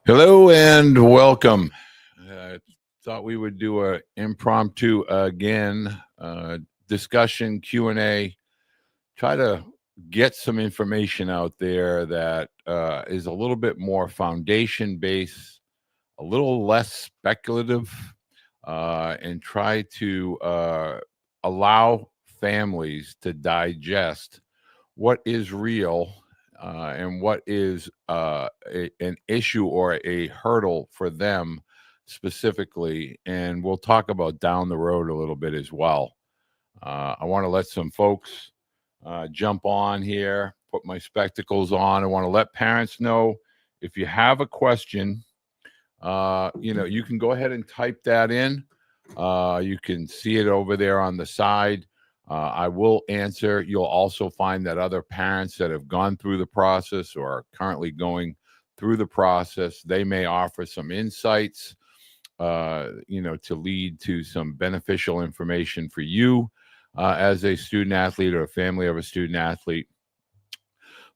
Hello and welcome. Thought we would do a impromptu again discussion Q&A. Try to get some information out there that is a little bit more foundation based, a little less speculative, and try to allow families to digest what is real and what is an issue or a hurdle for them specifically. And we'll talk about down the road a little bit as well. I want to let some folks jump on here, put my spectacles on. I want to let parents know if you have a question, you can go ahead and type that in. You can see it over there on the side. I will answer. You'll also find that other parents that have gone through the process or are currently going through the process, they may offer some insights, to lead to some beneficial information for you as a student athlete or a family of a student athlete.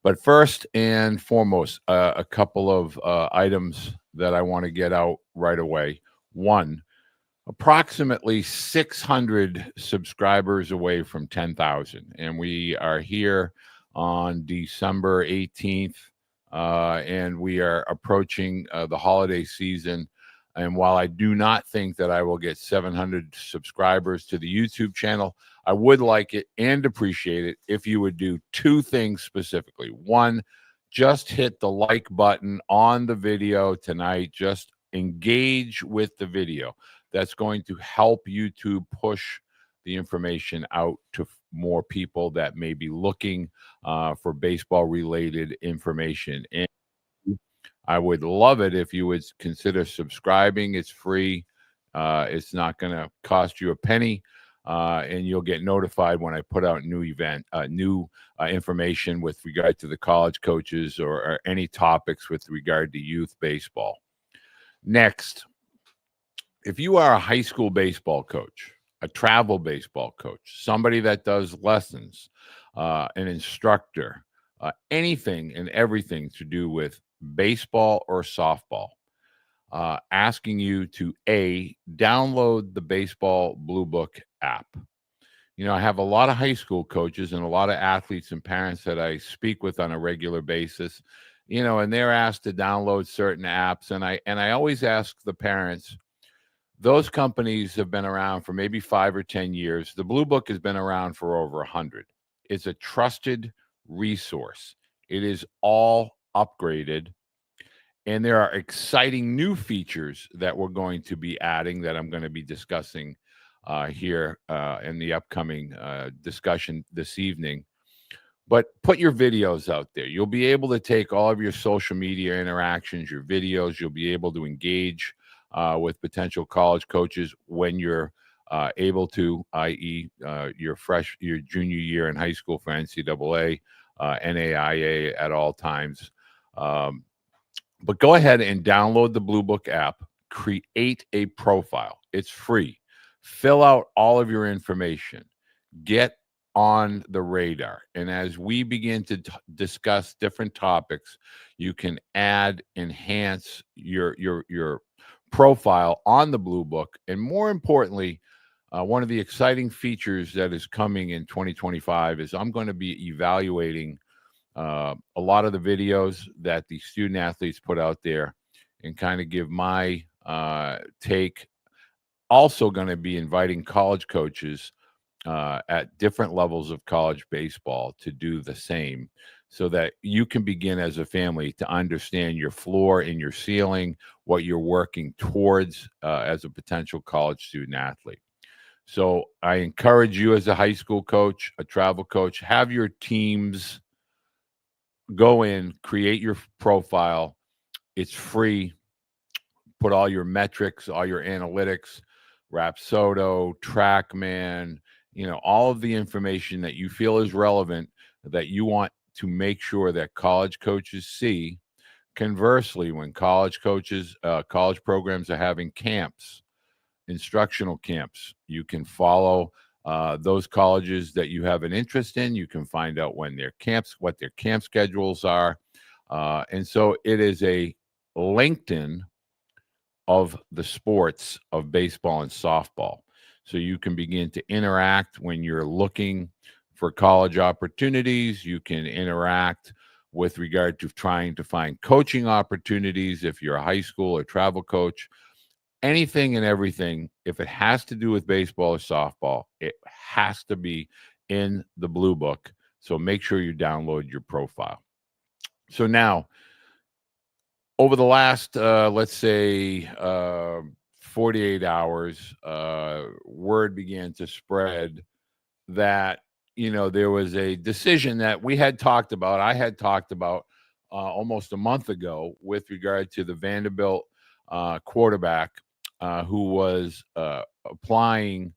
But first and foremost, a couple of items that I want to get out right away. One, approximately 600 subscribers away from 10,000. And we are here on December 18th, and we are approaching the holiday season. And while I do not think that I will get 700 subscribers to the YouTube channel, I would like it and appreciate it if you would do two things specifically. One, just hit the like button on the video tonight. Just engage with the video. That's going to help YouTube push the information out to more people that may be looking for baseball-related information. And I would love it if you would consider subscribing. It's free. It's not going to cost you a penny, and you'll get notified when I put out new information with regard to the college coaches or any topics with regard to youth baseball. Next, if you are a high school baseball coach, a travel baseball coach, somebody that does lessons, an instructor, anything and everything to do with baseball or softball, asking you to download the Baseball Bluebook app. I have a lot of high school coaches and a lot of athletes and parents that I speak with on a regular basis, and they're asked to download certain apps. And I always ask the parents, those companies have been around for maybe 5 or 10 years. The Bluebook has been around for over 100. It's a trusted resource. It is all upgraded. And there are exciting new features that we're going to be adding that I'm going to be discussing here in the upcoming discussion this evening. But put your videos out there. You'll be able to take all of your social media interactions, your videos. You'll be able to engage with potential college coaches when you're able to, i.e., your junior year in high school for NCAA, NAIA at all times. But go ahead and download the Bluebook app, create a profile. It's free. Fill out all of your information. Get on the radar. And as we begin to discuss different topics, you can enhance your profile on the Bluebook. And more importantly, one of the exciting features that is coming in 2025 is I'm going to be evaluating a lot of the videos that the student athletes put out there and kind of give my take. Also going to be inviting college coaches at different levels of college baseball to do the same so that you can begin as a family to understand your floor and your ceiling, what you're working towards as a potential college student athlete. So I encourage you as a high school coach, a travel coach, have your teams go in, create your profile. It's free. Put all your metrics, all your analytics, Rapsodo, TrackMan, all of the information that you feel is relevant that you want to make sure that college coaches see. Conversely, when college programs are having camps, instructional camps, you can follow those colleges that you have an interest in. You can find out what their camp schedules are. And so it is a LinkedIn of the sports of baseball and softball. So you can begin to interact when you're looking for college opportunities. You can interact with regard to trying to find coaching opportunities if you're a high school or travel coach. Anything and everything, if it has to do with baseball or softball, it has to be in the Bluebook. So make sure you download your profile. So now, over the last, let's say, 48 hours, word began to spread that, there was a decision that we had talked about. I had talked about almost a month ago with regard to the Vanderbilt quarterback who was applying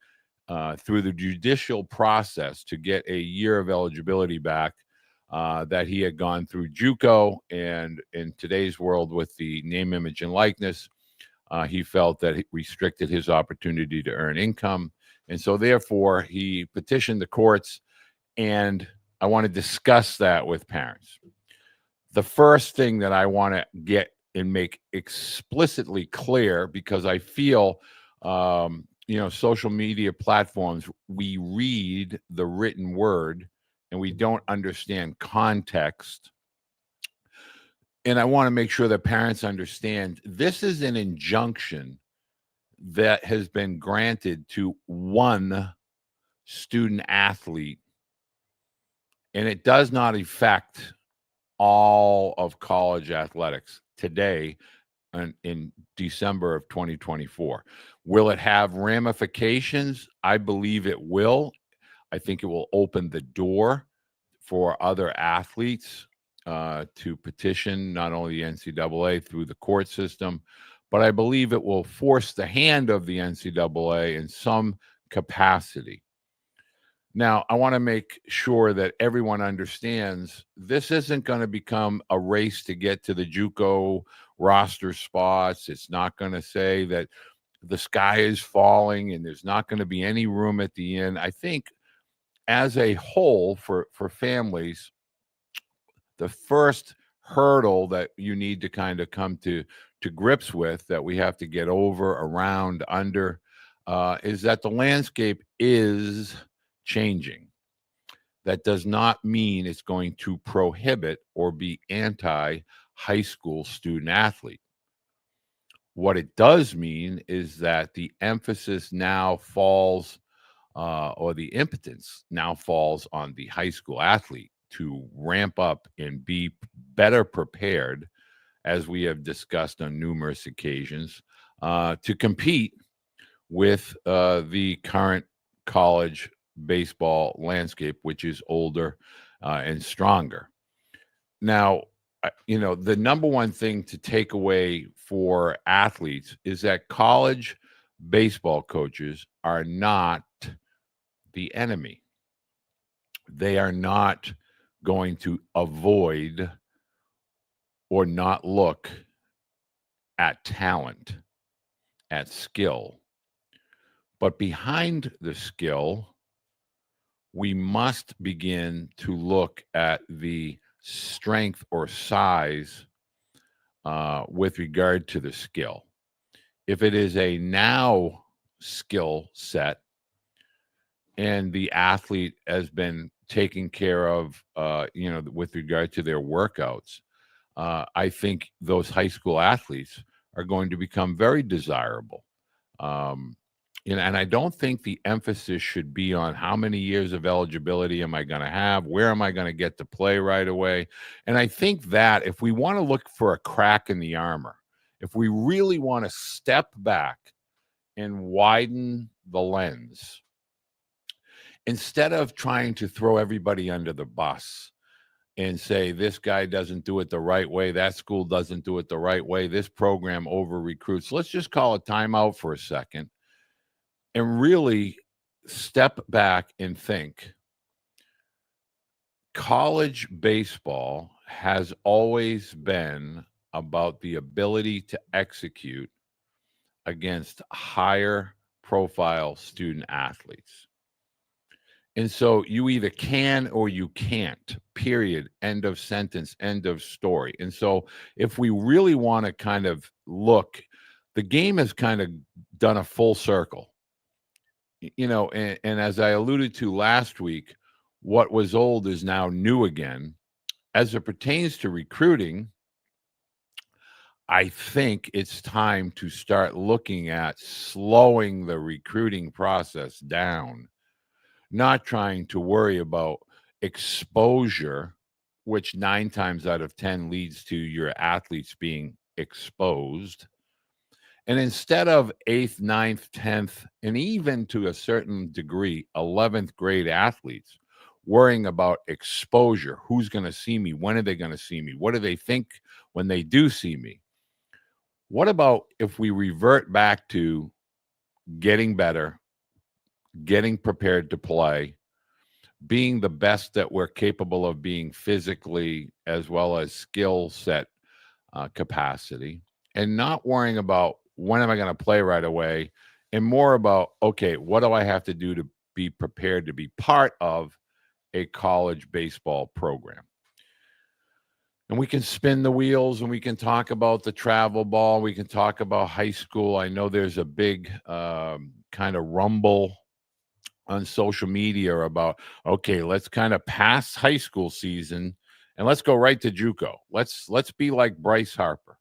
through the judicial process to get a year of eligibility back that he had gone through Juco. And in today's world with the name, image, and likeness, he felt that it restricted his opportunity to earn income. And so therefore, he petitioned the courts. And I want to discuss that with parents. The first thing that I want to get and make explicitly clear, because I feel, social media platforms, we read the written word and we don't understand context. And I want to make sure that parents understand this is an injunction that has been granted to one student athlete, and it does not affect all of college athletics today in December of 2024. Will it have ramifications? I believe it will. I think it will open the door for other athletes to petition not only the NCAA through the court system, but I believe it will force the hand of the NCAA in some capacity. Now, I want to make sure that everyone understands this isn't going to become a race to get to the Juco roster spots. It's not going to say that the sky is falling and there's not going to be any room at the end. I think as a whole for families, the first hurdle that you need to kind of come to grips with, that we have to get over, around, under, is that the landscape is changing. That does not mean it's going to prohibit or be anti-high school student athlete. What it does mean is that the emphasis now falls, or the impotence now falls on the high school athlete to ramp up and be better prepared, as we have discussed on numerous occasions, to compete with the current college baseball landscape, which is older and stronger. Now, the number one thing to take away for athletes is that college baseball coaches are not the enemy. They are not going to avoid or not look at talent, at skill. But behind the skill, we must begin to look at the strength or size with regard to the skill. If it is a now skill set and the athlete has been taken care of, with regard to their workouts, I think those high school athletes are going to become very desirable. And I don't think the emphasis should be on how many years of eligibility am I going to have? Where am I going to get to play right away? And I think that if we want to look for a crack in the armor, if we really want to step back and widen the lens, instead of trying to throw everybody under the bus and say, this guy doesn't do it the right way, that school doesn't do it the right way, this program over recruits, let's just call a timeout for a second and really step back and think. College baseball has always been about the ability to execute against higher profile student athletes. And so you either can or you can't, period, end of sentence, end of story. And so if we really want to kind of look, the game has kind of done a full circle, and as I alluded to last week, what was old is now new again. As it pertains to recruiting, I think it's time to start looking at slowing the recruiting process down, not trying to worry about exposure, which 9 times out of 10 leads to your athletes being exposed. And instead of 8th, 9th, 10th, and even to a certain degree, 11th grade athletes worrying about exposure, who's going to see me? When are they going to see me? What do they think when they do see me? What about if we revert back to getting better, getting prepared to play, being the best that we're capable of being physically as well as skill set capacity, and not worrying about when am I going to play right away, and more about, okay, what do I have to do to be prepared to be part of a college baseball program? And we can spin the wheels and we can talk about the travel ball. We can talk about high school. I know there's a big kind of rumble on social media about, okay, let's kind of pass high school season and let's go right to Juco. Let's be like Bryce Harper.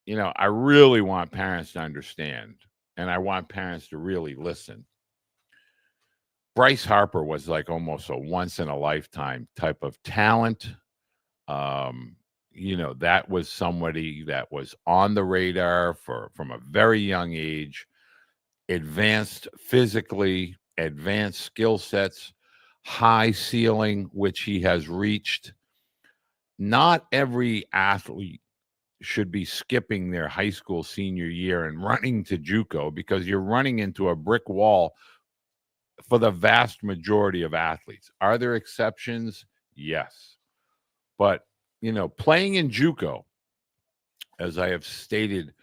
I really want parents to understand, and I want parents to really listen. Bryce Harper was like almost a once in a lifetime type of talent. That was somebody that was on the radar from a very young age, advanced physically, advanced skill sets, high ceiling, which he has reached. Not every athlete should be skipping their high school senior year and running to Juco, because you're running into a brick wall for the vast majority of athletes. Are there exceptions? Yes. But, playing in Juco, as I have stated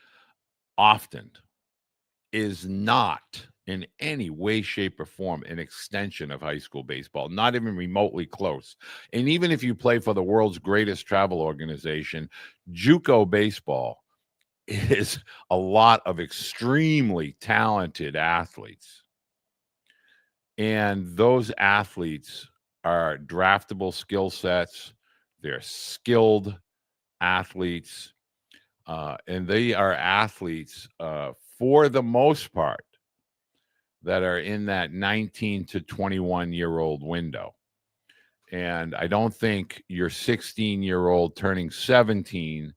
often, is not in any way, shape, or form an extension of high school baseball, not even remotely close. And even if you play for the world's greatest travel organization, Juco baseball is a lot of extremely talented athletes. And those athletes are draftable skill sets. They're skilled athletes. And they are athletes, for the most part, that are in that 19 to 21-year-old window. And I don't think your 16-year-old turning 17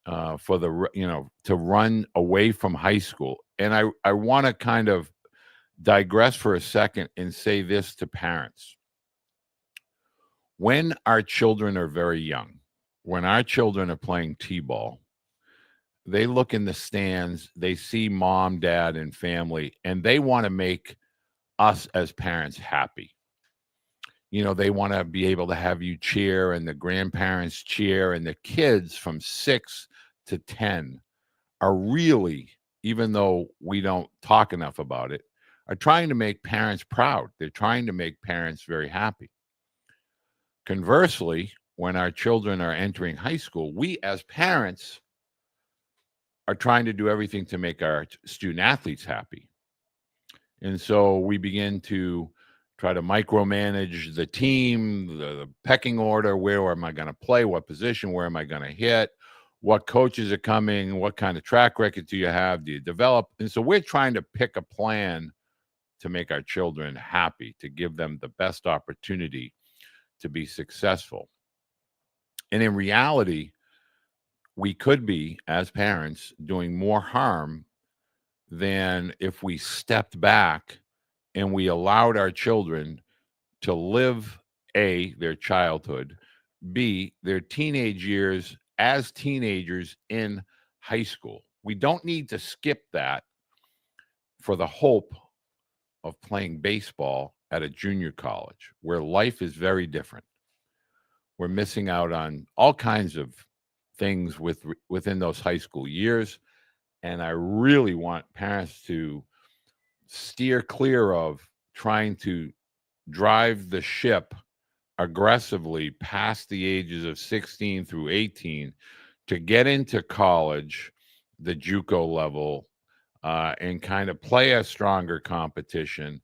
to run away from high school. And I want to kind of digress for a second and say this to parents. When our children are very young, when our children are playing t-ball, they look in the stands, they see mom, dad, and family, and they want to make us as parents happy. They want to be able to have you cheer, and the grandparents cheer, and the kids from 6 to 10 are really, even though we don't talk enough about it, are trying to make parents proud. They're trying to make parents very happy. Conversely, when our children are entering high school, we as parents are trying to do everything to make our student athletes happy. And so we begin to try to micromanage the team, the pecking order. Where am I going to play? What position? Where am I going to hit? What coaches are coming? What kind of track record do you have? Do you develop? And so we're trying to pick a plan to make our children happy, to give them the best opportunity to be successful. And in reality, we could be, as parents, doing more harm than if we stepped back and we allowed our children to live, A, their childhood, B, their teenage years as teenagers in high school. We don't need to skip that for the hope of playing baseball at a junior college, where life is very different. We're missing out on all kinds of things within those high school years. And I really want parents to steer clear of trying to drive the ship aggressively past the ages of 16 through 18 to get into college, the Juco level, and kind of play a stronger competition.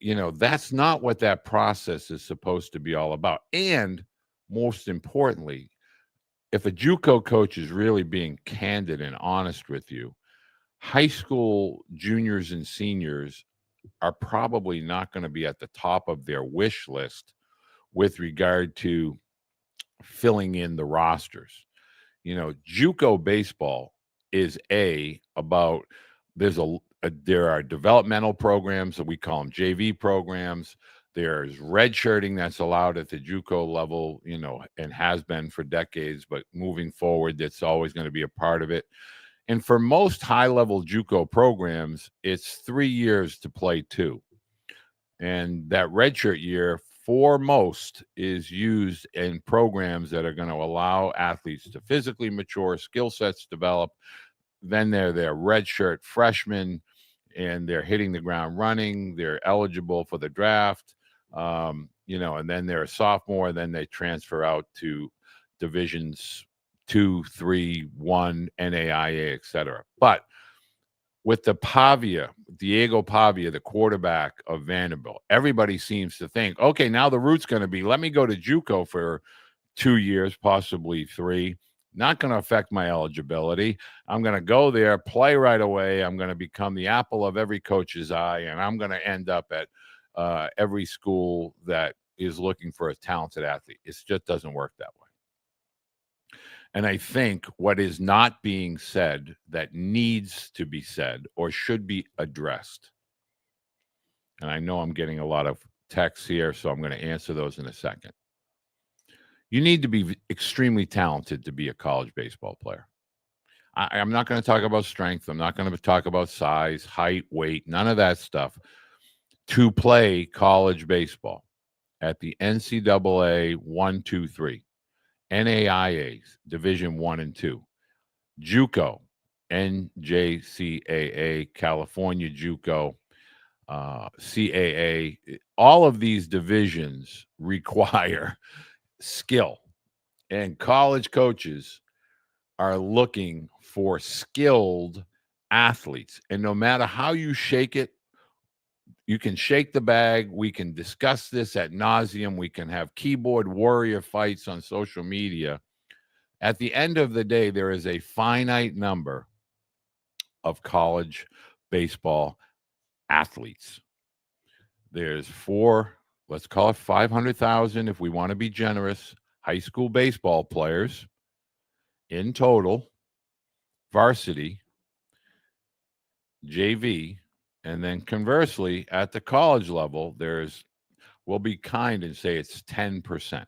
That's not what that process is supposed to be all about. And most importantly, if a Juco coach is really being candid and honest with you, high school juniors and seniors are probably not going to be at the top of their wish list with regard to filling in the rosters. Juco baseball is about there are developmental programs that we call them JV programs. There's redshirting that's allowed at the Juco level, and has been for decades, but moving forward, that's always going to be a part of it. And for most high-level Juco programs, it's 3 years to play 2. And that redshirt year, for most, is used in programs that are going to allow athletes to physically mature, skill sets develop. Then they're redshirt freshmen, and they're hitting the ground running. They're eligible for the draft, and then they're a sophomore. And then they transfer out to divisions 2, 3, 1, NAIA, etc. But with Diego Pavia, the quarterback of Vanderbilt, everybody seems to think, okay, now the route's going to be, let me go to Juco for 2 years, possibly 3. Not going to affect my eligibility. I'm going to go there, play right away. I'm going to become the apple of every coach's eye, and I'm going to end up at every school that is looking for a talented athlete. It just doesn't work that way. And I think what is not being said that needs to be said or should be addressed, and I know I'm getting a lot of texts here, so I'm going to answer those in a second. You need to be extremely talented to be a college baseball player. I'm not going to talk about strength. I'm not going to talk about size, height, weight, none of that stuff. To play college baseball at the NCAA 1, 2, 3. NAIAs, Division 1 and 2, Juco, NJCAA, California Juco, CAA. All of these divisions require skill, and college coaches are looking for skilled athletes. And no matter how you shake it, you can shake the bag. We can discuss this ad nauseum. We can have keyboard warrior fights on social media. At the end of the day, there is a finite number of college baseball athletes. There's let's call it 500,000 if we want to be generous, high school baseball players in total, varsity, JV, and then conversely, at the college level, we'll be kind and say it's 10%.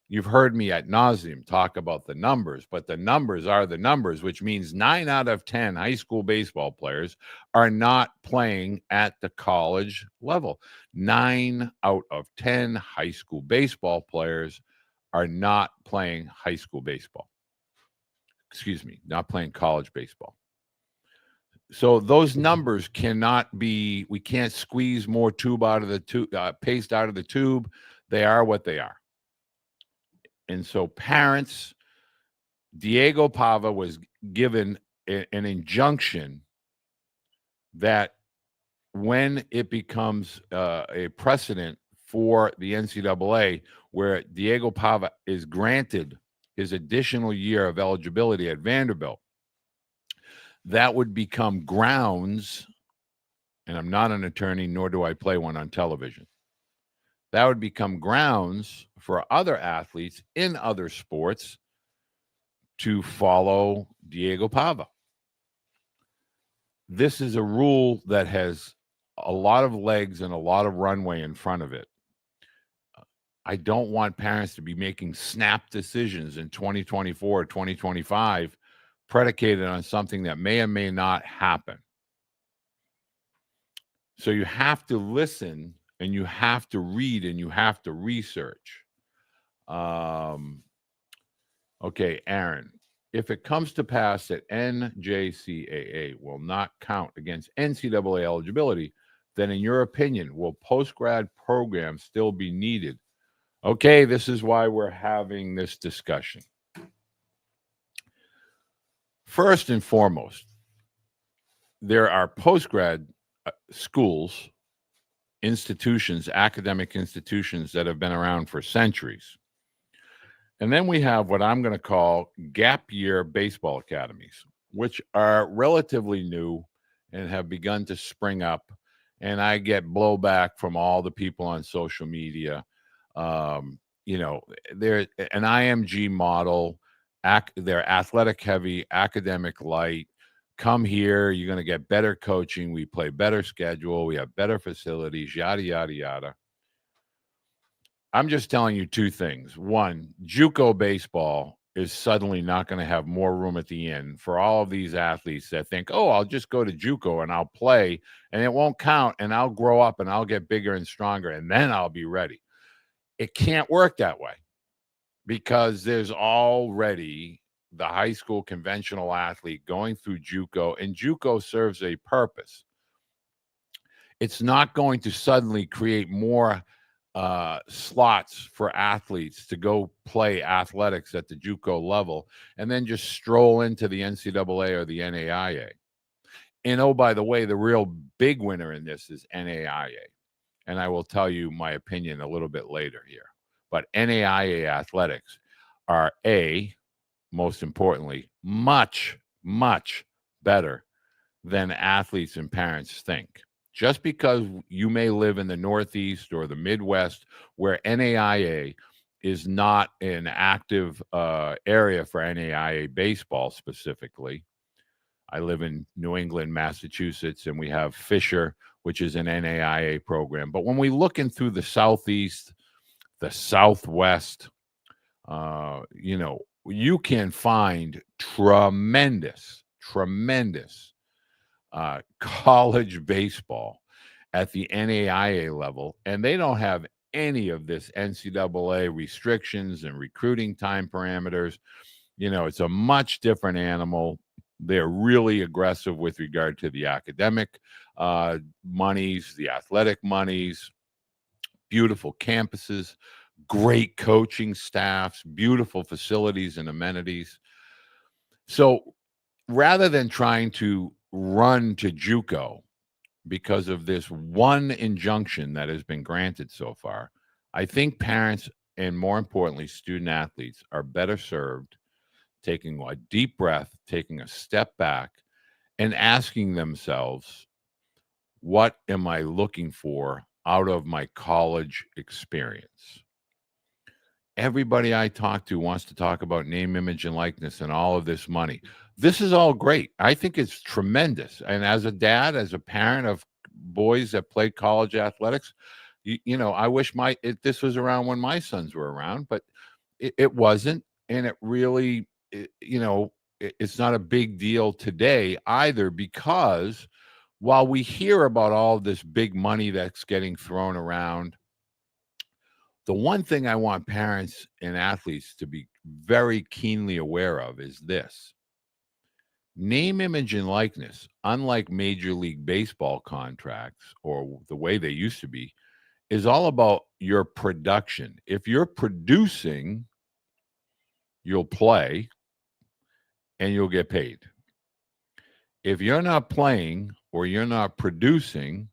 You've heard me ad nauseum talk about the numbers, but the numbers are the numbers, which means 9 out of 10 high school baseball players are not playing at the college level. 9 out of 10 high school baseball players are not playing high school baseball. Excuse me, not playing college baseball. So those numbers cannot be, we can't squeeze more tube out of the tube, paste out of the tube. They are what they are. And so parents, Diego Pava was given an injunction that when it becomes a precedent for the NCAA, where Diego Pava is granted his additional year of eligibility at Vanderbilt, that would become grounds, and I'm not an attorney, nor do I play one on television. That would become grounds for other athletes in other sports to follow Diego Pava. This is a rule that has a lot of legs and a lot of runway in front of it. I don't want parents to be making snap decisions in 2024 or 2025 predicated on something that may or may not happen. So you have to listen, and you have to read, and you have to research. Okay, Aaron, if it comes to pass that NJCAA will not count against NCAA eligibility, then in your opinion, will post-grad programs still be needed? Okay, this is why we're having this discussion. First and foremost, there are post-grad schools, institutions, academic institutions that have been around for centuries. And then we have what I'm going to call gap year baseball academies, which are relatively new and have begun to spring up. And I get blowback from all the people on social media. They're an IMG model, they're athletic heavy, academic light. Come here, you're going to get better coaching. We play better schedule. We have better facilities, yada, yada, yada. I'm just telling you two things. One, Juco baseball is suddenly not going to have more room at the end for all of these athletes that think, oh, I'll just go to Juco and I'll play and it won't count and I'll grow up and I'll get bigger and stronger and then I'll be ready. It can't work that way because there's already the high school conventional athlete going through Juco, and Juco serves a purpose. It's not going to suddenly create more slots for athletes to go play athletics at the Juco level and then just stroll into the NCAA or the NAIA. And oh, by the way, the real big winner in this is NAIA. And I will tell you my opinion a little bit later here. But NAIA athletics are most importantly, much, much better than athletes and parents think. Just because you may live in the Northeast or the Midwest where NAIA is not an active area for NAIA baseball specifically. I live in New England, Massachusetts, and we have Fisher, which is an NAIA program. But when we look in through the Southeast, the Southwest, you can find tremendous college baseball at the NAIA level, and they don't have any of this NCAA restrictions and recruiting time parameters. It's a much different animal. They're really aggressive with regard to the academic monies, the athletic monies, beautiful campuses, great coaching staffs, beautiful facilities and amenities. So rather than trying to run to Juco because of this one injunction that has been granted so far, I think parents and more importantly, student athletes are better served taking a deep breath, taking a step back and asking themselves, what am I looking for out of my college experience? Everybody I talk to wants to talk about name, image, and likeness and all of this money. This is all great. I think it's tremendous. And as a dad, as a parent of boys that played college athletics, I wish this was around when my sons were around, but it wasn't. And it really, it's not a big deal today either, because while we hear about all this big money that's getting thrown around, the one thing I want parents and athletes to be very keenly aware of is this. Name, image, and likeness, unlike Major League Baseball contracts or the way they used to be, is all about your production. If you're producing, you'll play and you'll get paid. If you're not playing or you're not producing,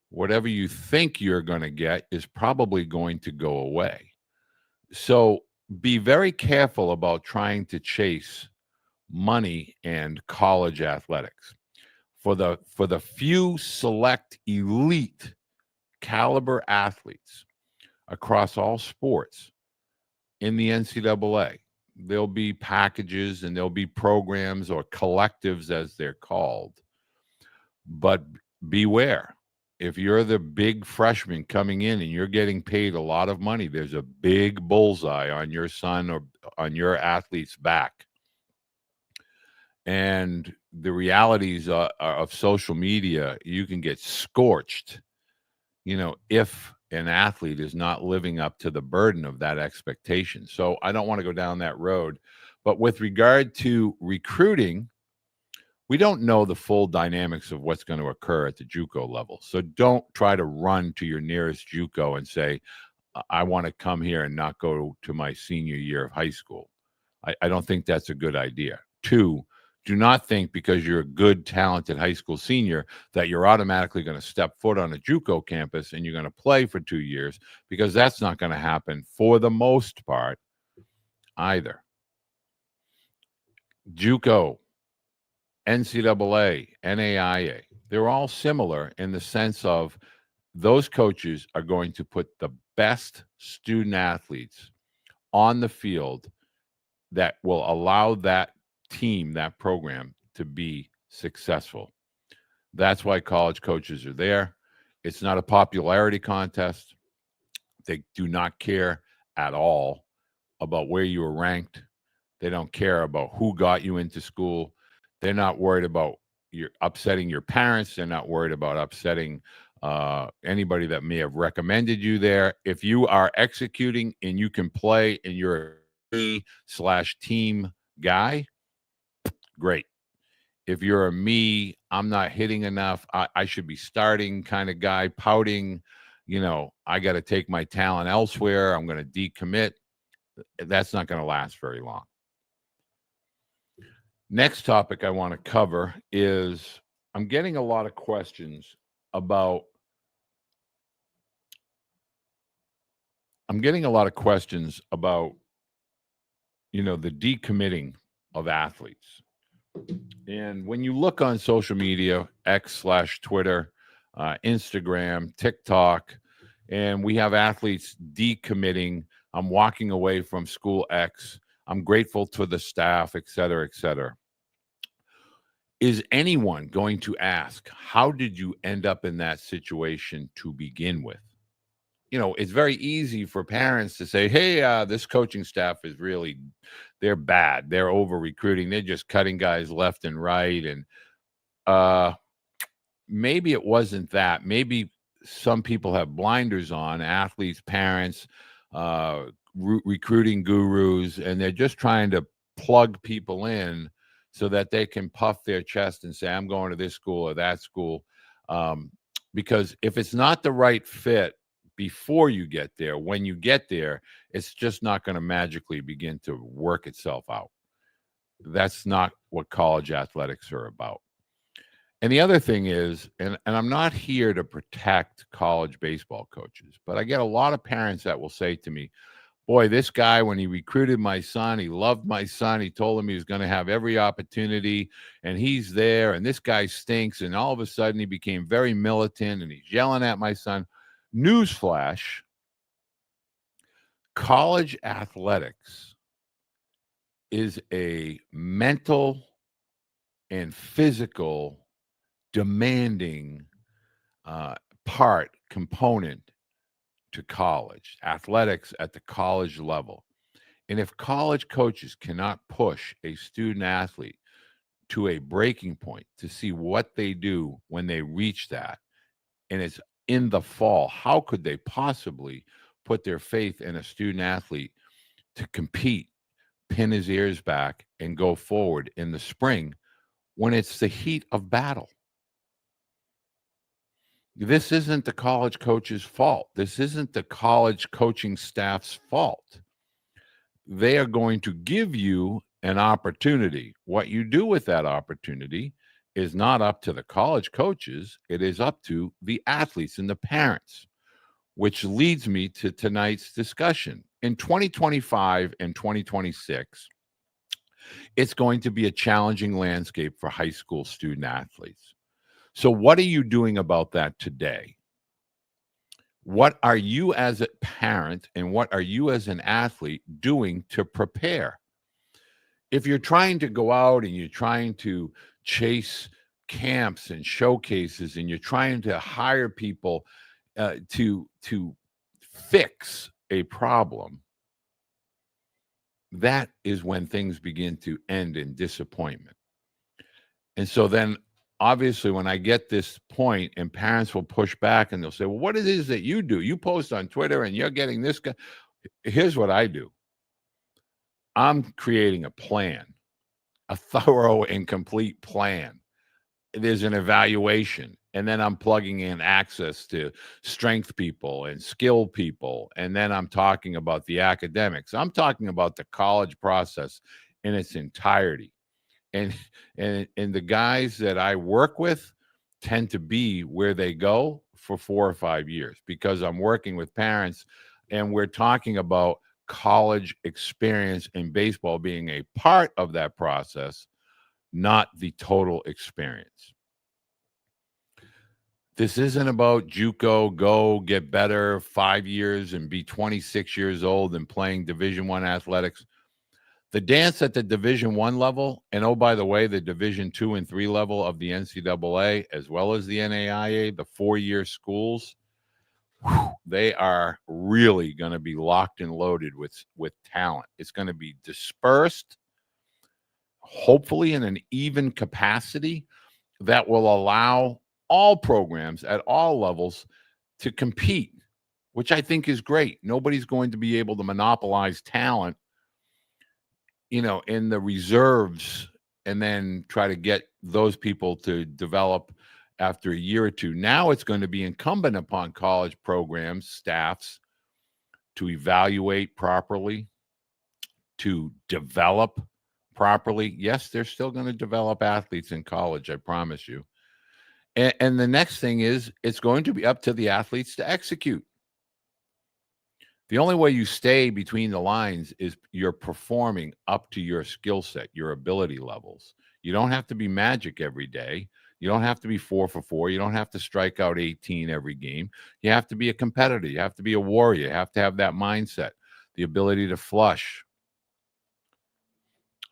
whatever you think you're going to get is probably going to go away. So be very careful about trying to chase money and college athletics. For the few select elite caliber athletes across all sports in the NCAA, there'll be packages and there'll be programs or collectives as they're called. But beware. If you're the big freshman coming in and you're getting paid a lot of money, there's a big bullseye on your son or on your athlete's back. And the realities of social media, you can get scorched, if an athlete is not living up to the burden of that expectation. So I don't want to go down that road. But with regard to recruiting, we don't know the full dynamics of what's going to occur at the Juco level. So don't try to run to your nearest Juco and say, I want to come here and not go to my senior year of high school. I don't think that's a good idea. 2, do not think because you're a good, talented high school senior that you're automatically going to step foot on a Juco campus and you're going to play for 2 years, because that's not going to happen for the most part either. Juco, NCAA, NAIA, they're all similar in the sense of those coaches are going to put the best student athletes on the field that will allow that team, that program, to be successful. That's why college coaches are there. It's not a popularity contest. They do not care at all about where you were ranked. They don't care about who got you into school. They're not worried about upsetting your parents. They're not worried about upsetting anybody that may have recommended you there. If you are executing and you can play and you're a /team guy, great. If you're a me, I'm not hitting enough, I should be starting kind of guy, pouting, I got to take my talent elsewhere, I'm going to decommit, that's not going to last very long. Next topic I want to cover is I'm getting a lot of questions about the decommitting of athletes. And when you look on social media, X/Twitter, Instagram, TikTok, and we have athletes decommitting, I'm walking away from school X, I'm grateful to the staff, et cetera, et cetera. Is anyone going to ask, how did you end up in that situation to begin with? It's very easy for parents to say, hey, this coaching staff is they're bad. They're over recruiting. They're just cutting guys left and right. And maybe it wasn't that. Maybe some people have blinders on, athletes, parents, recruiting gurus, and they're just trying to plug people in so that they can puff their chest and say, I'm going to this school or that school. Because if it's not the right fit before you get there, when you get there, it's just not going to magically begin to work itself out. That's not what college athletics are about. And the other thing is, and I'm not here to protect college baseball coaches, but I get a lot of parents that will say to me, boy, this guy, when he recruited my son, he loved my son. He told him he was going to have every opportunity, and he's there, and this guy stinks. And all of a sudden, he became very militant, and he's yelling at my son. Newsflash, college athletics is a mental and physical demanding component to college athletics at the college level. And if college coaches cannot push a student athlete to a breaking point to see what they do when they reach that, and it's in the fall, how could they possibly put their faith in a student athlete to compete, pin his ears back, and go forward in the spring when it's the heat of battle? This isn't the college coach's fault. This isn't the college coaching staff's fault. They are going to give you an opportunity. What you do with that opportunity is not up to the college coaches. It is up to the athletes and the parents, which leads me to tonight's discussion. In 2025 and 2026, it's going to be a challenging landscape for high school student athletes. So what are you doing about that today? What are you as a parent and what are you as an athlete doing to prepare? If you're trying to go out and you're trying to chase camps and showcases and you're trying to hire people to fix a problem, that is when things begin to end in disappointment. And so then obviously, when I get this point and parents will push back and they'll say, well, what it is that you do? You post on Twitter and you're getting this guy. Here's what I do. I'm creating a plan, a thorough and complete plan there's an evaluation, and then I'm plugging in access to strength people and skill people, and then I'm talking about the academics. I'm talking about the college process in its entirety. And and the guys that I work with tend to be where they go for 4 or 5 years, because I'm working with parents and we're talking about college experience in baseball being a part of that process, not the total experience. This isn't about Juco, go get better 5 years and be 26 years old and playing Division I athletics. The dance at the Division I level, and oh, by the way, the Division II and III level of the NCAA, as well as the NAIA, the 4-year schools, they are really going to be locked and loaded with talent. It's going to be dispersed, hopefully in an even capacity that will allow all programs at all levels to compete, which I think is great. Nobody's going to be able to monopolize talent, in the reserves and then try to get those people to develop after a year or two. Now it's going to be incumbent upon college programs, staffs, to evaluate properly, to develop properly. Yes, they're still going to develop athletes in college, I promise you. And the next thing is, it's going to be up to the athletes to execute. The only way you stay between the lines is you're performing up to your skill set, your ability levels. You don't have to be magic every day. You don't have to be 4 for 4. You don't have to strike out 18 every game. You have to be a competitor. You have to be a warrior. You have to have that mindset, the ability to flush.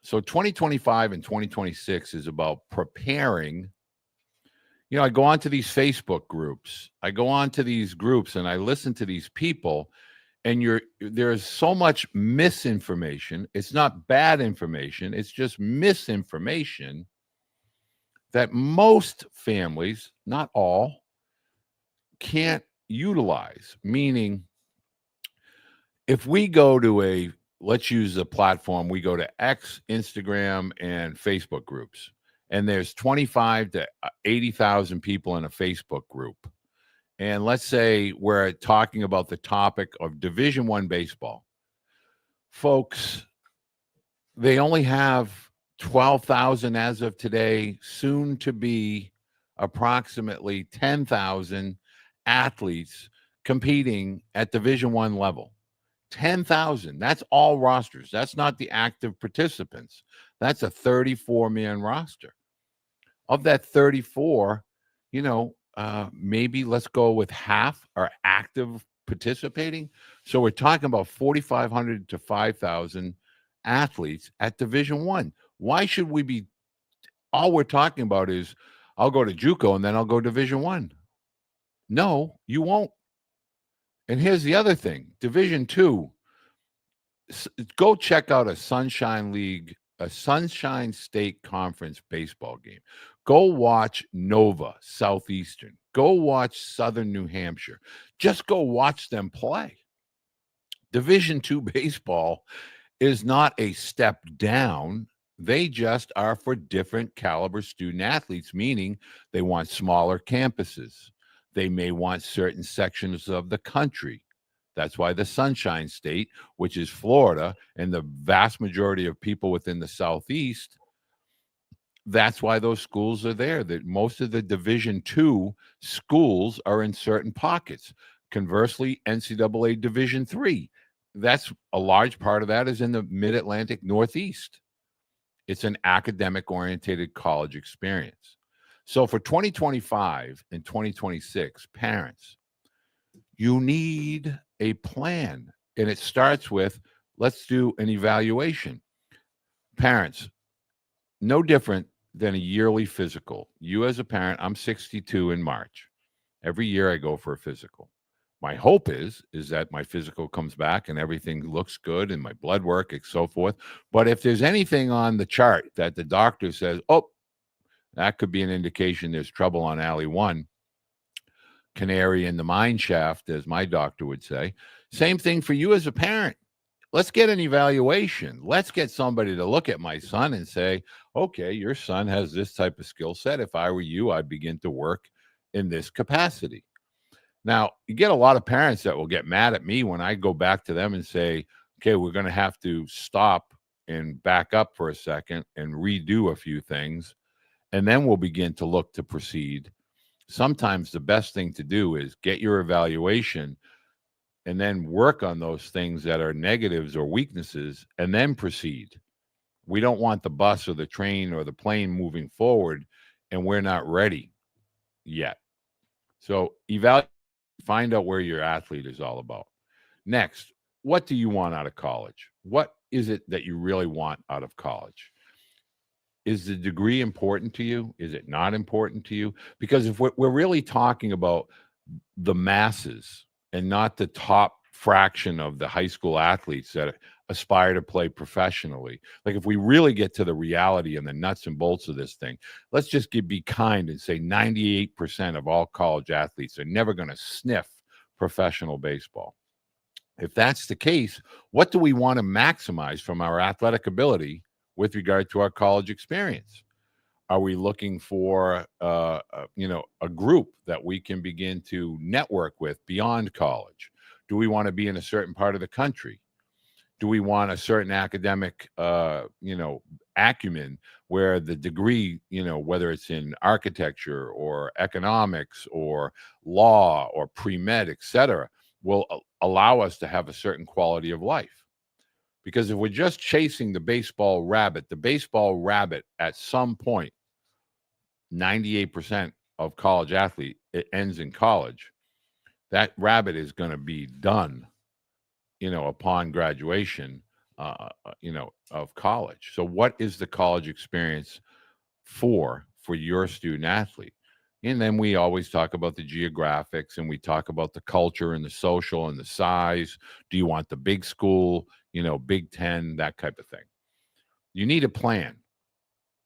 So 2025 and 2026 is about preparing. I go on to these Facebook groups. I go on to these groups and I listen to these people. And there's so much misinformation. It's not bad information. It's just misinformation that most families, not all, can't utilize. Meaning, if we go to let's use a platform, we go to X, Instagram, and Facebook groups, and there's 25 to 80,000 people in a Facebook group. And let's say we're talking about the topic of Division I baseball. Folks, they only have 12,000 as of today, soon to be approximately 10,000 athletes competing at Division I level. 10,000. That's all rosters. That's not the active participants. That's a 34-man roster. Of that 34, maybe let's go with half are active participating. So we're talking about 4,500 to 5,000 athletes at Division I. Why should we be? All we're talking about is I'll go to Juco and then I'll go Division I. No, you won't. And here's the other thing: Division II. Go check out a Sunshine League, a Sunshine State Conference baseball game. Go watch Nova Southeastern. Go watch Southern New Hampshire. Just go watch them play. Division II baseball is not a step down. They just are for different caliber student athletes, meaning they want smaller campuses. They may want certain sections of the country. That's why the Sunshine State, which is Florida, and the vast majority of people within the Southeast, that's why those schools are there. That most of the Division II schools are in certain pockets. Conversely, NCAA Division III, that's a large part of that is in the Mid-Atlantic Northeast. It's an academic-oriented college experience. So for 2025 and 2026, parents, you need a plan. And it starts with, let's do an evaluation. Parents, no different than a yearly physical. You as a parent, I'm 62 in March. Every year I go for a physical. My hope is that my physical comes back and everything looks good and my blood work and so forth. But if there's anything on the chart that the doctor says, oh, that could be an indication there's trouble on alley 1, canary in the mine shaft, as my doctor would say. Same thing for you as a parent. let's get an evaluation. Let's get somebody to look at my son and say, okay, your son has this type of skill set. If I were you, I'd begin to work in this capacity. Now, you get a lot of parents that will get mad at me when I go back to them and say, okay, we're going to have to stop and back up for a second and redo a few things, and then we'll begin to look to proceed. Sometimes the best thing to do is get your evaluation and then work on those things that are negatives or weaknesses and then proceed. We don't want the bus or the train or the plane moving forward and we're not ready yet. So evaluate, find out where your athlete is all about. Next, what do you want out of college? What is it that you really want out of college? Is the degree important to you? Is it not important to you? Because if we're really talking about the masses and not the top fraction of the high school athletes that aspire to play professionally, like if we really get to the reality and the nuts and bolts of this thing, let's just be kind and say 98% of all college athletes are never going to sniff professional baseball. If that's the case, what do we want to maximize from our athletic ability with regard to our college experience? Are we looking for, a group that we can begin to network with beyond college? Do we want to be in a certain part of the country? Do we want a certain academic, acumen where the degree, whether it's in architecture or economics or law or pre-med, et cetera, will allow us to have a certain quality of life? Because if we're just chasing the baseball rabbit at some point, 98% of college athlete, it ends in college. That rabbit is going to be done, upon graduation, of college. So what is the college experience for your student athlete? And then we always talk about the geographics and we talk about the culture and the social and the size. Do you want the big school, Big Ten, that type of thing? You need a plan.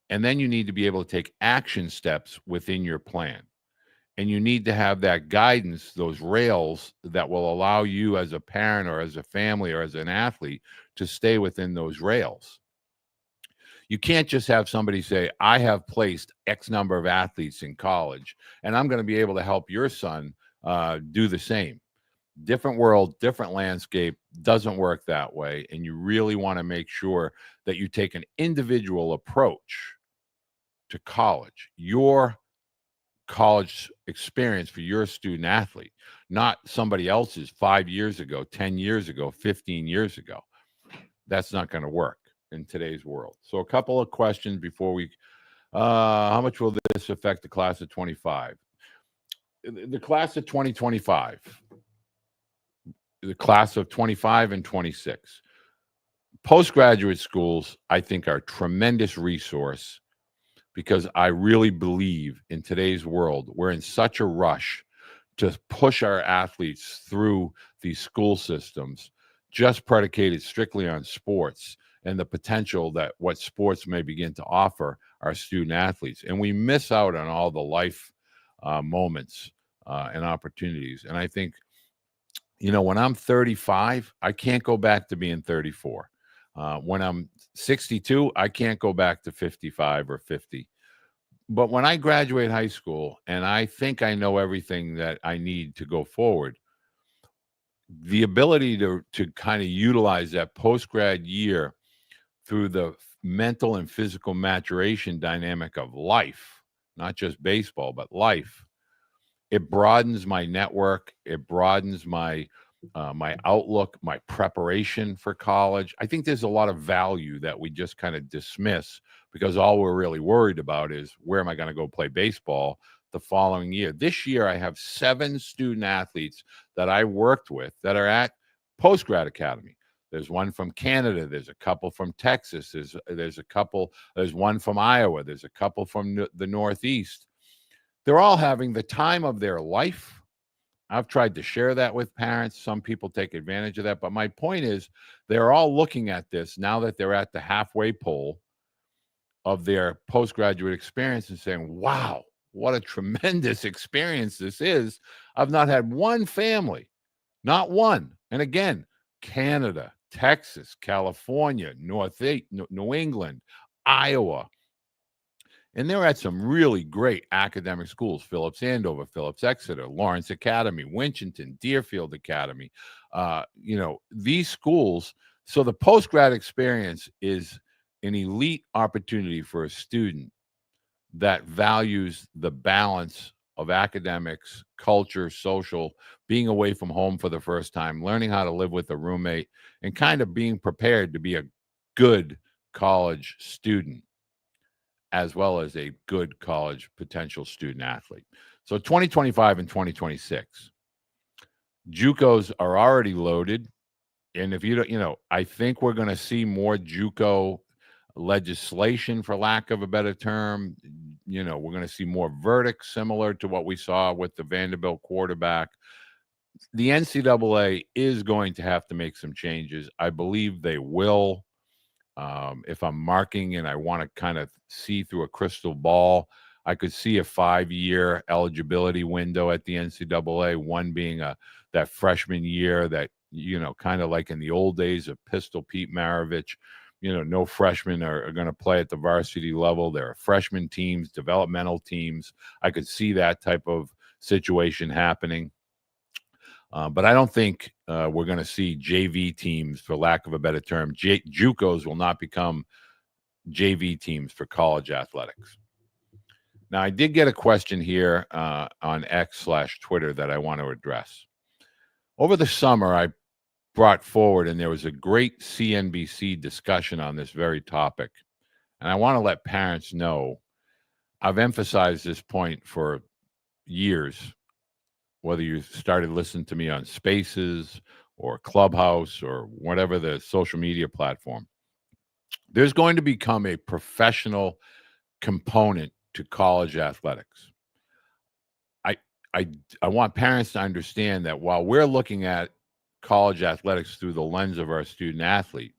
And then you need to be able to take action steps within your plan. And you need to have that guidance, those rails that will allow you as a parent or as a family or as an athlete to stay within those rails. You can't just have somebody say, I have placed X number of athletes in college, and I'm going to be able to help your son do the same. Different world, different landscape, doesn't work that way. And you really want to make sure that you take an individual approach to college, your college experience for your student athlete, not somebody else's 5 years ago, 10 years ago, 15 years ago. That's not going to work in today's world. So a couple of questions before we, how much will this affect the class of 25? The class of 2025, the class of 25 and 26. Postgraduate schools, I think, are a tremendous resource because I really believe in today's world, we're in such a rush to push our athletes through these school systems, just predicated strictly on sports and the potential that what sports may begin to offer our student athletes. And we miss out on all the life moments and opportunities. And I think, when I'm 35, I can't go back to being 34. When I'm 62, I can't go back to 55 or 50. But when I graduate high school and I think I know everything that I need to go forward, the ability to kind of utilize that post-grad year through the mental and physical maturation dynamic of life, not just baseball, but life, it broadens my network. It broadens my my outlook, my preparation for college. I think there's a lot of value that we just kind of dismiss because all we're really worried about is where am I going to go play baseball the following year. This year, I have 7 student athletes that I worked with that are at Postgrad Academy. There's one from Canada. There's a couple from Texas. There's a couple. There's one from Iowa. There's a couple from the Northeast. They're all having the time of their life. I've tried to share that with parents. Some people take advantage of that. But my point is, they're all looking at this now that they're at the halfway pole of their postgraduate experience and saying, wow, what a tremendous experience this is. I've not had one family, not one. And again, Canada, Texas, California, New England, Iowa. And they're at some really great academic schools: Phillips Andover, Phillips Exeter, Lawrence Academy, Winchendon, Deerfield Academy. These schools. So the postgrad experience is an elite opportunity for a student that values the balance of academics, culture, social, being away from home for the first time, learning how to live with a roommate, and kind of being prepared to be a good college student, as well as a good college potential student athlete. So 2025 and 2026, JUCOs are already loaded. And if you don't, I think we're going to see more JUCO legislation, for lack of a better term. We're going to see more verdicts similar to what we saw with the Vanderbilt quarterback. The NCAA is going to have to make some changes. I believe they will. If I'm marking and I want to kind of see through a crystal ball, I could see a 5-year eligibility window at the NCAA, one being that freshman year that, kind of like in the old days of Pistol Pete Maravich, no freshmen are going to play at the varsity level. There are freshman teams, developmental teams. I could see that type of situation happening. But I don't think we're going to see JV teams, for lack of a better term. JUCOs will not become JV teams for college athletics. Now, I did get a question here on X/Twitter that I want to address. Over the summer, I brought forward, and there was a great CNBC discussion on this very topic. And I want to let parents know, I've emphasized this point for years, whether you started listening to me on Spaces or Clubhouse or whatever the social media platform. There's going to become a professional component to college athletics. I want parents to understand that while we're looking at college athletics through the lens of our student athlete,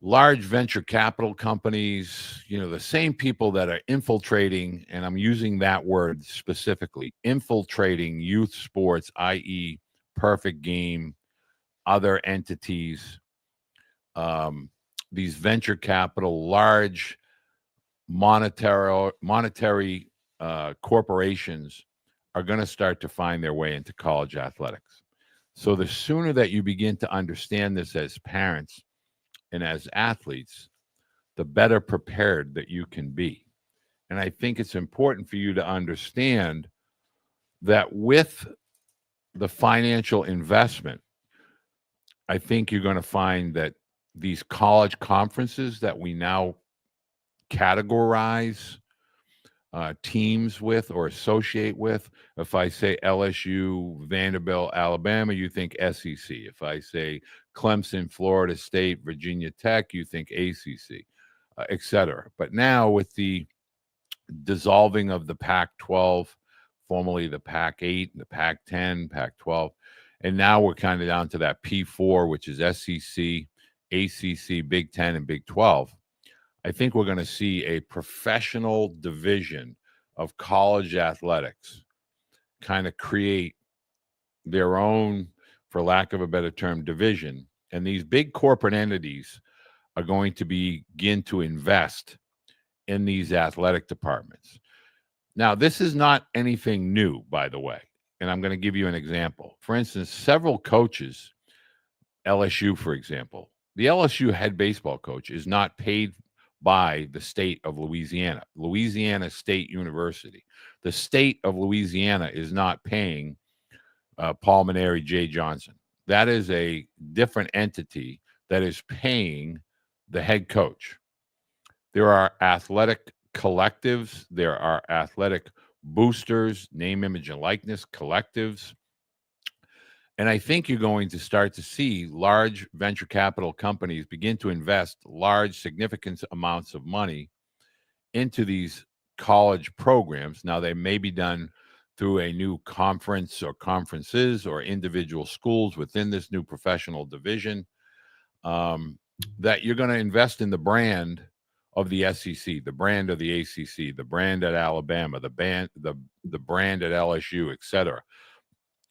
large venture capital companies, the same people that are infiltrating, and I'm using that word specifically, infiltrating youth sports, i.e. Perfect Game, other entities, these venture capital, large monetary corporations are going to start to find their way into college athletics. So the sooner that you begin to understand this as parents and as athletes, the better prepared that you can be. And I think it's important for you to understand that with the financial investment, I think you're going to find that these college conferences that we now categorize teams with or associate with. If I say LSU, Vanderbilt, Alabama, you think SEC. If I say Clemson, Florida State, Virginia Tech, you think ACC, et cetera. But now with the dissolving of the Pac-12, formerly the Pac-8, the Pac-10, Pac-12, and now we're kind of down to that P4, which is SEC, ACC, Big 10, and Big 12. I think we're going to see a professional division of college athletics kind of create their own, for lack of a better term, division. And these big corporate entities are going to begin to invest in these athletic departments. Now, this is not anything new, by the way. And I'm going to give you an example. For instance, several coaches, LSU, for example, the LSU head baseball coach is not paid by the state of Louisiana, Louisiana State University. The state of Louisiana is not paying Paul Maneri J. Johnson. That is a different entity that is paying the head coach. There are athletic collectives. There are athletic boosters, name, image, and likeness collectives. And I think you're going to start to see large venture capital companies begin to invest large, significant amounts of money into these college programs. Now, they may be done through a new conference or conferences or individual schools within this new professional division, that you're going to invest in the brand of the SEC, the brand of the ACC, the brand at Alabama, the brand at LSU, et cetera.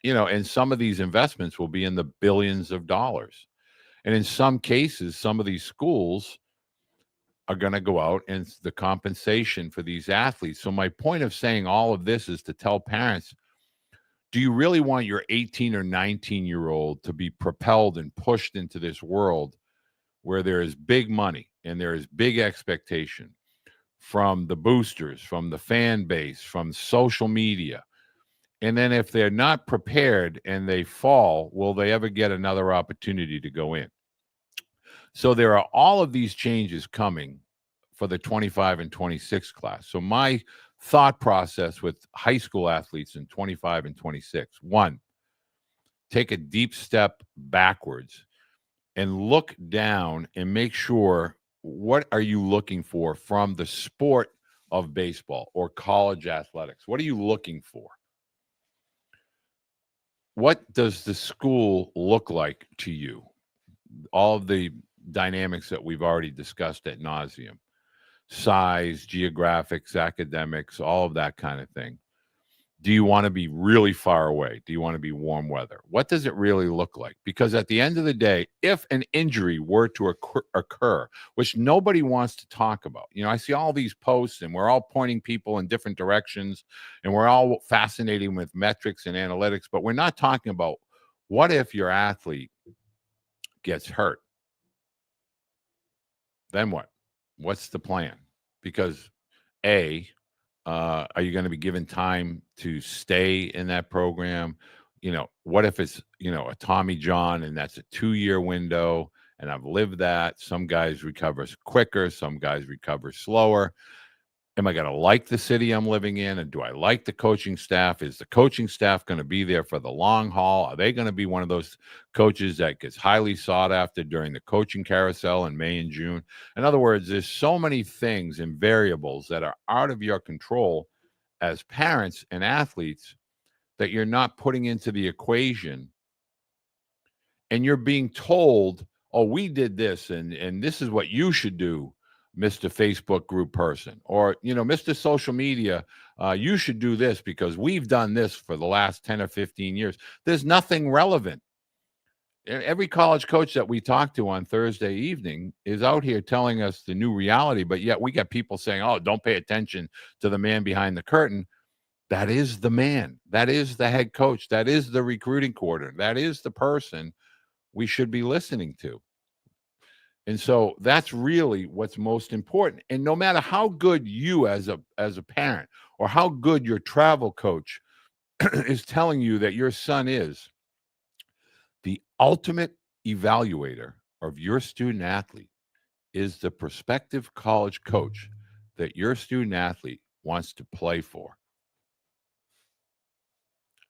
And some of these investments will be in the billions of dollars. And in some cases, some of these schools are going to go out and the compensation for these athletes. So my point of saying all of this is to tell parents, do you really want your 18 or 19-year-old to be propelled and pushed into this world where there is big money and there is big expectation from the boosters, from the fan base, from social media? And then if they're not prepared and they fall, will they ever get another opportunity to go in? So there are all of these changes coming for the 25 and 26 class. So my thought process with high school athletes in 25 and 26, one, take a deep step backwards and look down and make sure, what are you looking for from the sport of baseball or college athletics? What are you looking for? What does the school look like to you? All of the dynamics that we've already discussed ad nauseum: size, geographics, academics, all of that kind of thing. Do you want to be really far away? Do you want to be warm weather? What does it really look like? Because at the end of the day, if an injury were to occur, which nobody wants to talk about, I see all these posts and we're all pointing people in different directions and we're all fascinated with metrics and analytics, but we're not talking about what if your athlete gets hurt? Then what? What's the plan? Because are you going to be given time to stay in that program? What if it's, a Tommy John and that's a 2-year window? And I've lived that. Some guys recover quicker. Some guys recover slower. Am I going to like the city I'm living in? And do I like the coaching staff? Is the coaching staff going to be there for the long haul? Are they going to be one of those coaches that gets highly sought after during the coaching carousel in May and June? In other words, there's so many things and variables that are out of your control as parents and athletes that you're not putting into the equation. And you're being told, oh, we did this and this is what you should do, Mr. Facebook group person, or, Mr. Social Media, you should do this because we've done this for the last 10 or 15 years. There's nothing relevant. Every college coach that we talk to on Thursday evening is out here telling us the new reality, but yet we got people saying, oh, don't pay attention to the man behind the curtain. That is the man. That is the head coach. That is the recruiting coordinator. That is the person we should be listening to. And so that's really what's most important. And no matter how good you as a parent or how good your travel coach is telling you that your son is, the ultimate evaluator of your student athlete is the prospective college coach that your student athlete wants to play for.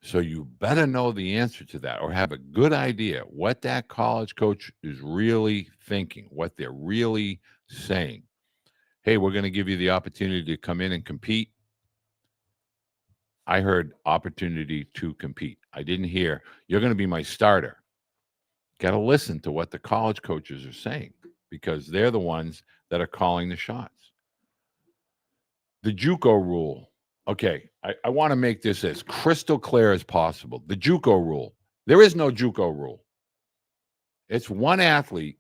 So you better know the answer to that or have a good idea what that college coach is really thinking, what they're really saying. Hey, we're going to give you the opportunity to come in and compete. I heard opportunity to compete. I didn't hear you're going to be my starter. Got to listen to what the college coaches are saying because they're the ones that are calling the shots. The Juco rule. Okay, I want to make this as crystal clear as possible. The Juco rule. There is no Juco rule. It's one athlete.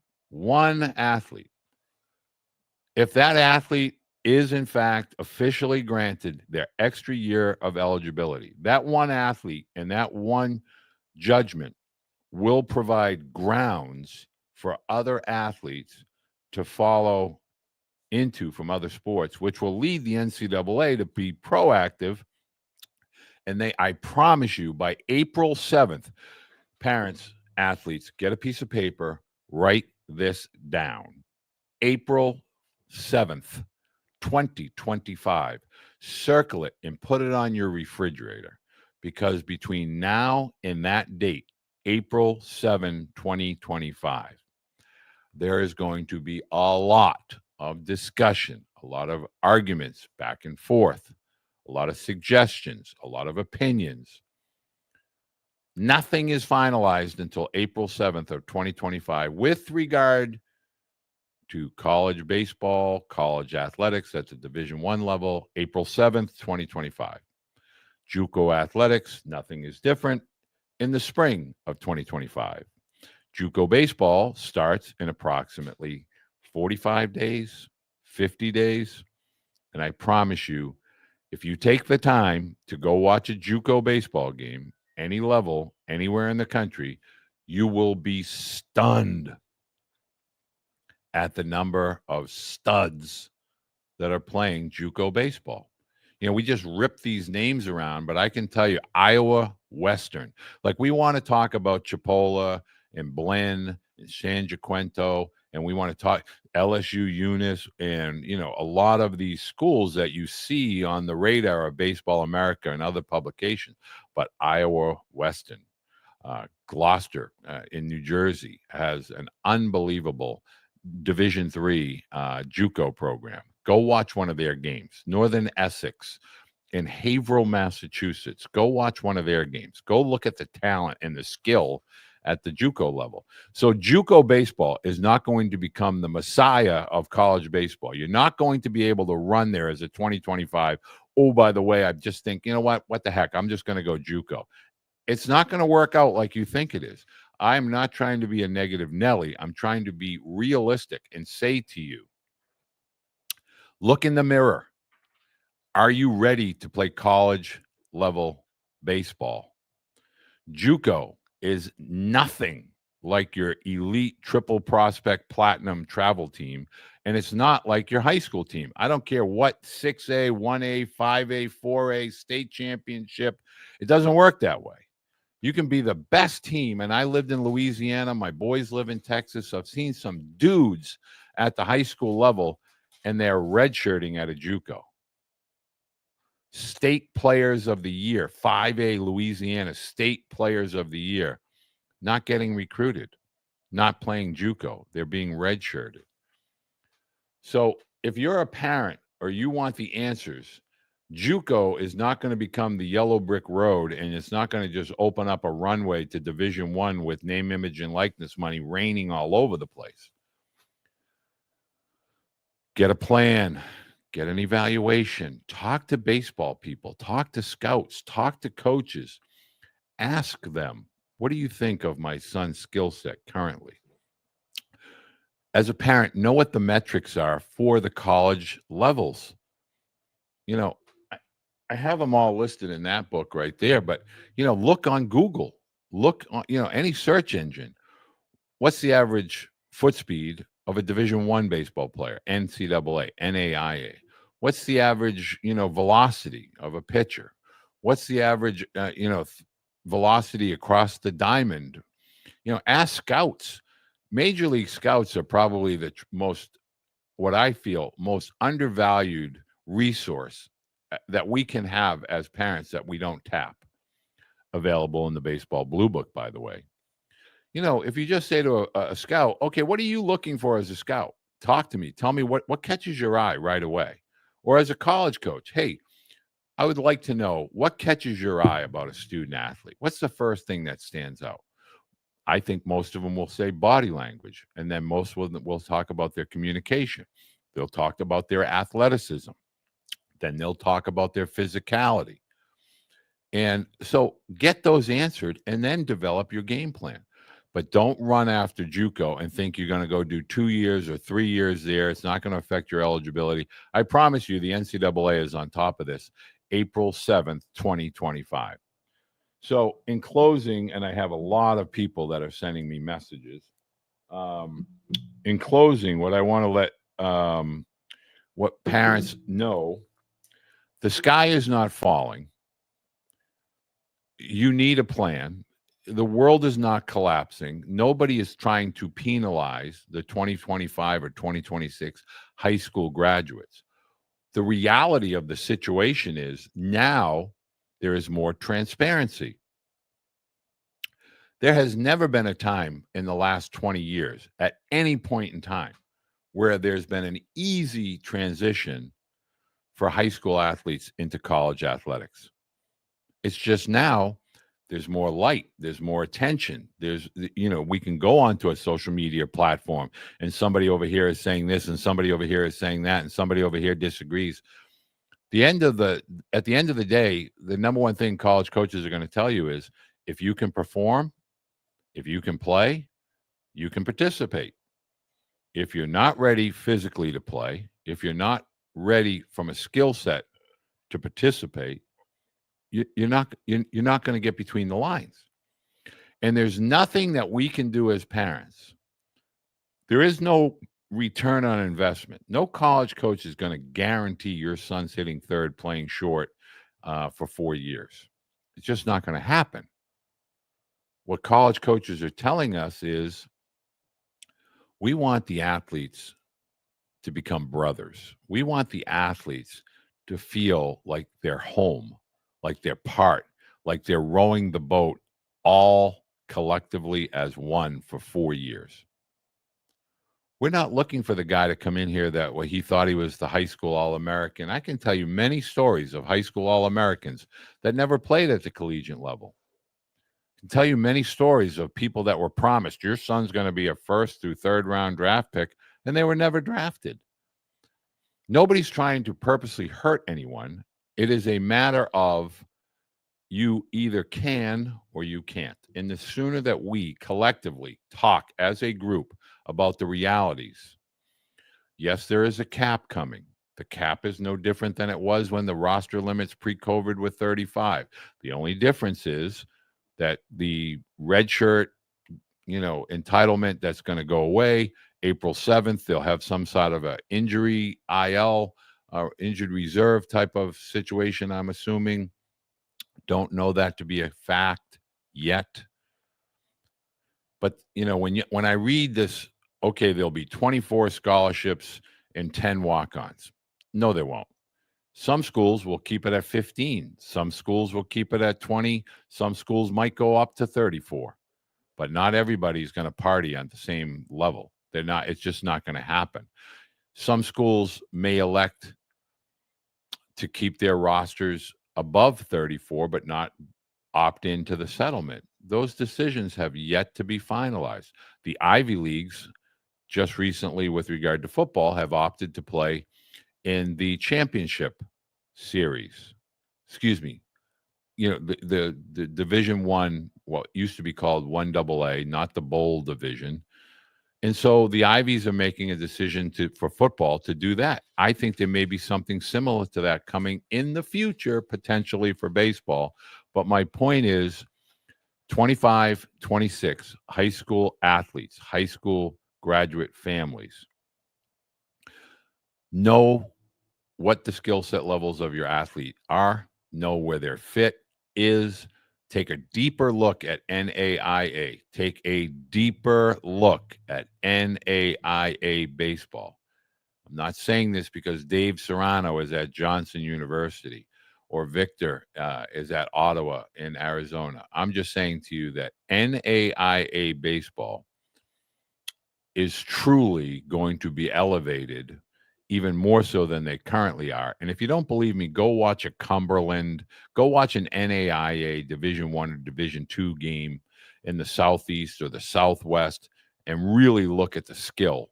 If that athlete is, in fact, officially granted their extra year of eligibility, that one athlete and that one judgment will provide grounds for other athletes to follow into from other sports, which will lead the NCAA to be proactive. And I promise you, by April 7th, parents, athletes, get a piece of paper, write this down. April 7th, 2025. Circle it and put it on your refrigerator because between now and that date, April 7, 2025, there is going to be a lot of discussion, a lot of arguments back and forth, a lot of suggestions, a lot of opinions. Nothing is finalized until April 7th of 2025 with regard to college baseball, college athletics. That's at Division I level, April 7th, 2025. Juco athletics, nothing is different in the spring of 2025. Juco baseball starts in approximately 45 days, 50 days. And I promise you, if you take the time to go watch a Juco baseball game, any level, anywhere in the country, you will be stunned at the number of studs that are playing Juco baseball. We just rip these names around, but I can tell you, Iowa Western. Like, we want to talk about Chipola and Blinn and San Jacinto, and we want to talk LSU Eunice and, a lot of these schools that you see on the radar of Baseball America and other publications. But Iowa Western, Gloucester in New Jersey has an unbelievable Division III JUCO program. Go watch one of their games. Northern Essex in Haverhill, Massachusetts. Go watch one of their games. Go look at the talent and the skill at the JUCO level. So JUCO baseball is not going to become the messiah of college baseball. You're not going to be able to run there as a 2025. Oh, by the way, I just think, you know what the heck? I'm just going to go JUCO. It's not going to work out like you think it is. I'm not trying to be a negative Nelly. I'm trying to be realistic and say to you, look in the mirror. Are you ready to play college level baseball? JUCO is nothing like your elite triple prospect platinum travel team, and it's not like your high school team. I don't care what 6A, 1A, 5A, 4A state championship. It doesn't work that way. You can be the best team, and I lived in Louisiana. My boys live in Texas. I've seen some dudes at the high school level, and they're redshirting at a JUCO. State players of the year, 5A Louisiana state players of the year, not getting recruited, not playing JUCO. They're being redshirted. So if you're a parent or you want the answers, JUCO is not going to become the yellow brick road, and it's not going to just open up a runway to Division I with name, image, and likeness money raining all over the place. Get a plan. Get an evaluation. Talk to baseball people. Talk to scouts. Talk to coaches. Ask them, what do you think of my son's skill set currently? As a parent, know what the metrics are for the college levels. I have them all listed in that book right there, but, look on Google. Look on, any search engine. What's the average foot speed of a Division I baseball player? NCAA, NAIA. What's the average, velocity of a pitcher? What's the average, velocity across the diamond? Ask scouts. Major league scouts are probably the most, what I feel, most undervalued resource that we can have as parents that we don't tap. Available in the Baseball Bluebook, by the way. If you just say to a scout, okay, what are you looking for as a scout? Talk to me. Tell me what catches your eye right away. Or as a college coach, hey, I would like to know what catches your eye about a student athlete. What's the first thing that stands out? I think most of them will say body language, and then most will talk about their communication. They'll talk about their athleticism. Then they'll talk about their physicality. And so get those answered and then develop your game plan. But don't run after JUCO and think you're going to go do 2 years or 3 years there. It's not going to affect your eligibility. I promise you the NCAA is on top of this. April 7th, 2025. So in closing, and I have a lot of people that are sending me messages. In closing, what I want to let what parents know, the sky is not falling. You need a plan. The world is not collapsing. Nobody is trying to penalize the 2025 or 2026 high school graduates. The reality of the situation is now there is more transparency. There has never been a time in the last 20 years at any point in time where there's been an easy transition for high school athletes into college athletics. It's just now there's more light, there's more attention. We can go onto a social media platform and somebody over here is saying this and somebody over here is saying that and somebody over here disagrees. At the end of the day, the number one thing college coaches are going to tell you is if you can perform, if you can play, you can participate. If you're not ready physically to play, if you're not ready from a skill set to participate, you're not going to get between the lines. And there's nothing that we can do as parents. There is no return on investment. No college coach is going to guarantee your son's hitting third, playing short for 4 years. It's just not going to happen. What college coaches are telling us is we want the athletes to become brothers. We want the athletes to feel like they're home, like they're part, like they're rowing the boat all collectively as one for 4 years. We're not looking for the guy to come in here that he thought he was the high school All-American. I can tell you many stories of high school All-Americans that never played at the collegiate level. I can tell you many stories of people that were promised, your son's going to be a first through third round draft pick, and they were never drafted. Nobody's trying to purposely hurt anyone. It is a matter of you either can or you can't. And the sooner that we collectively talk as a group about the realities, yes, there is a cap coming. The cap is no different than it was when the roster limits pre-COVID were 35. The only difference is that the red shirt, entitlement, that's going to go away. April 7th, they'll have some sort of a injury IL or injured reserve type of situation, I'm assuming. Don't know that to be a fact yet. But, when I read this, okay, there'll be 24 scholarships and 10 walk-ons. No, there won't. Some schools will keep it at 15. Some schools will keep it at 20. Some schools might go up to 34. But not everybody's going to party on the same level. They're not. It's just not going to happen. Some schools may elect to keep their rosters above 34, but not opt into the settlement. Those decisions have yet to be finalized. The Ivy Leagues, just recently with regard to football, have opted to play in the championship series. Excuse me. The Division One, what used to be called 1AA, not the bowl division. And so the Ivies are making a decision for football to do that. I think there may be something similar to that coming in the future, potentially for baseball. But my point is 25, 26 high school athletes, high school graduate families know what the skill set levels of your athlete are, know where their fit is. Take a deeper look at NAIA. Take a deeper look at NAIA baseball. I'm not saying this because Dave Serrano is at Johnson University or Victor is at Ottawa in Arizona. I'm just saying to you that NAIA baseball is truly going to be elevated even more so than they currently are. And if you don't believe me, go watch a Cumberland, go watch an NAIA Division I or Division II game in the Southeast or the Southwest and really look at the skill.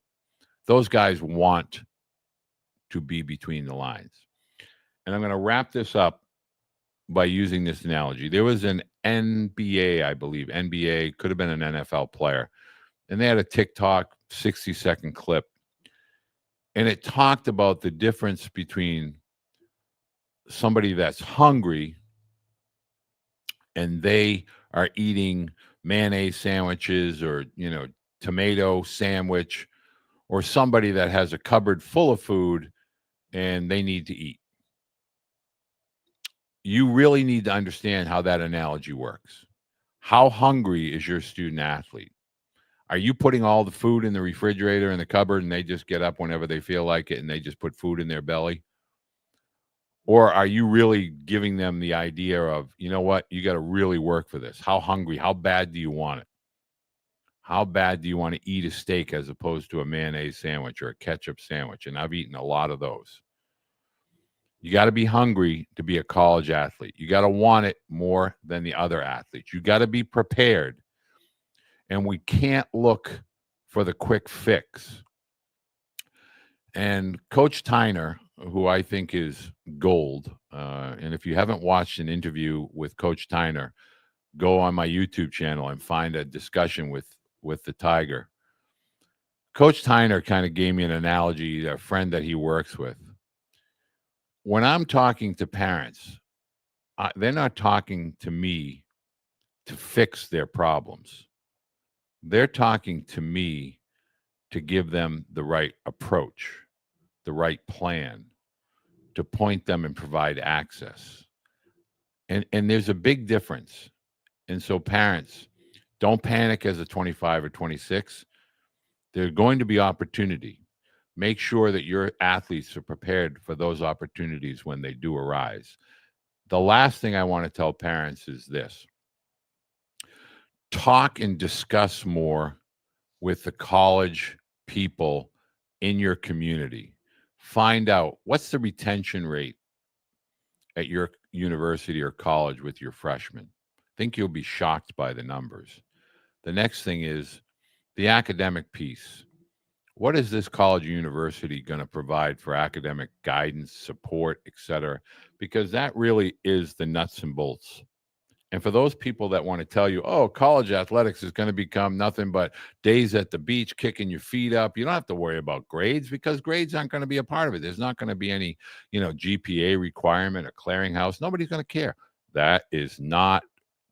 Those guys want to be between the lines. And I'm going to wrap this up by using this analogy. There was an NBA, I believe, NBA, could have been an NFL player, and they had a TikTok 60-second clip. And it talked about the difference between somebody that's hungry and they are eating mayonnaise sandwiches or, tomato sandwich, or somebody that has a cupboard full of food and they need to eat. You really need to understand how that analogy works. How hungry is your student athlete? Are you putting all the food in the refrigerator in the cupboard and they just get up whenever they feel like it and they just put food in their belly? Or are you really giving them the idea of, you know what, you got to really work for this? How hungry, how bad do you want it? How bad do you want to eat a steak as opposed to a mayonnaise sandwich or a ketchup sandwich? And I've eaten a lot of those. You got to be hungry to be a college athlete. You got to want it more than the other athletes. You got to be prepared. And we can't look for the quick fix. And Coach Tyner, who I think is gold, and if you haven't watched an interview with Coach Tyner, go on my YouTube channel and find a discussion with the Tiger. Coach Tyner kind of gave me an analogy, a friend that he works with. When I'm talking to parents, they're not talking to me to fix their problems. They're talking to me to give them the right approach, the right plan, to point them and provide access. And there's a big difference. And so parents, don't panic as a 25 or 26. There's going to be opportunity. Make sure that your athletes are prepared for those opportunities when they do arise. The last thing I want to tell parents is this: talk and discuss more with the college people in your community. Find out what's the retention rate at your university or college with your freshmen. I think you'll be shocked by the numbers. The next thing is the academic piece. What is this college or university going to provide for academic guidance, support, et cetera? Because that really is the nuts and bolts. And for those people that want to tell you, oh, college athletics is going to become nothing but days at the beach, kicking your feet up, you don't have to worry about grades, because grades aren't going to be a part of it. There's not going to be any, GPA requirement or clearinghouse. Nobody's going to care. That is not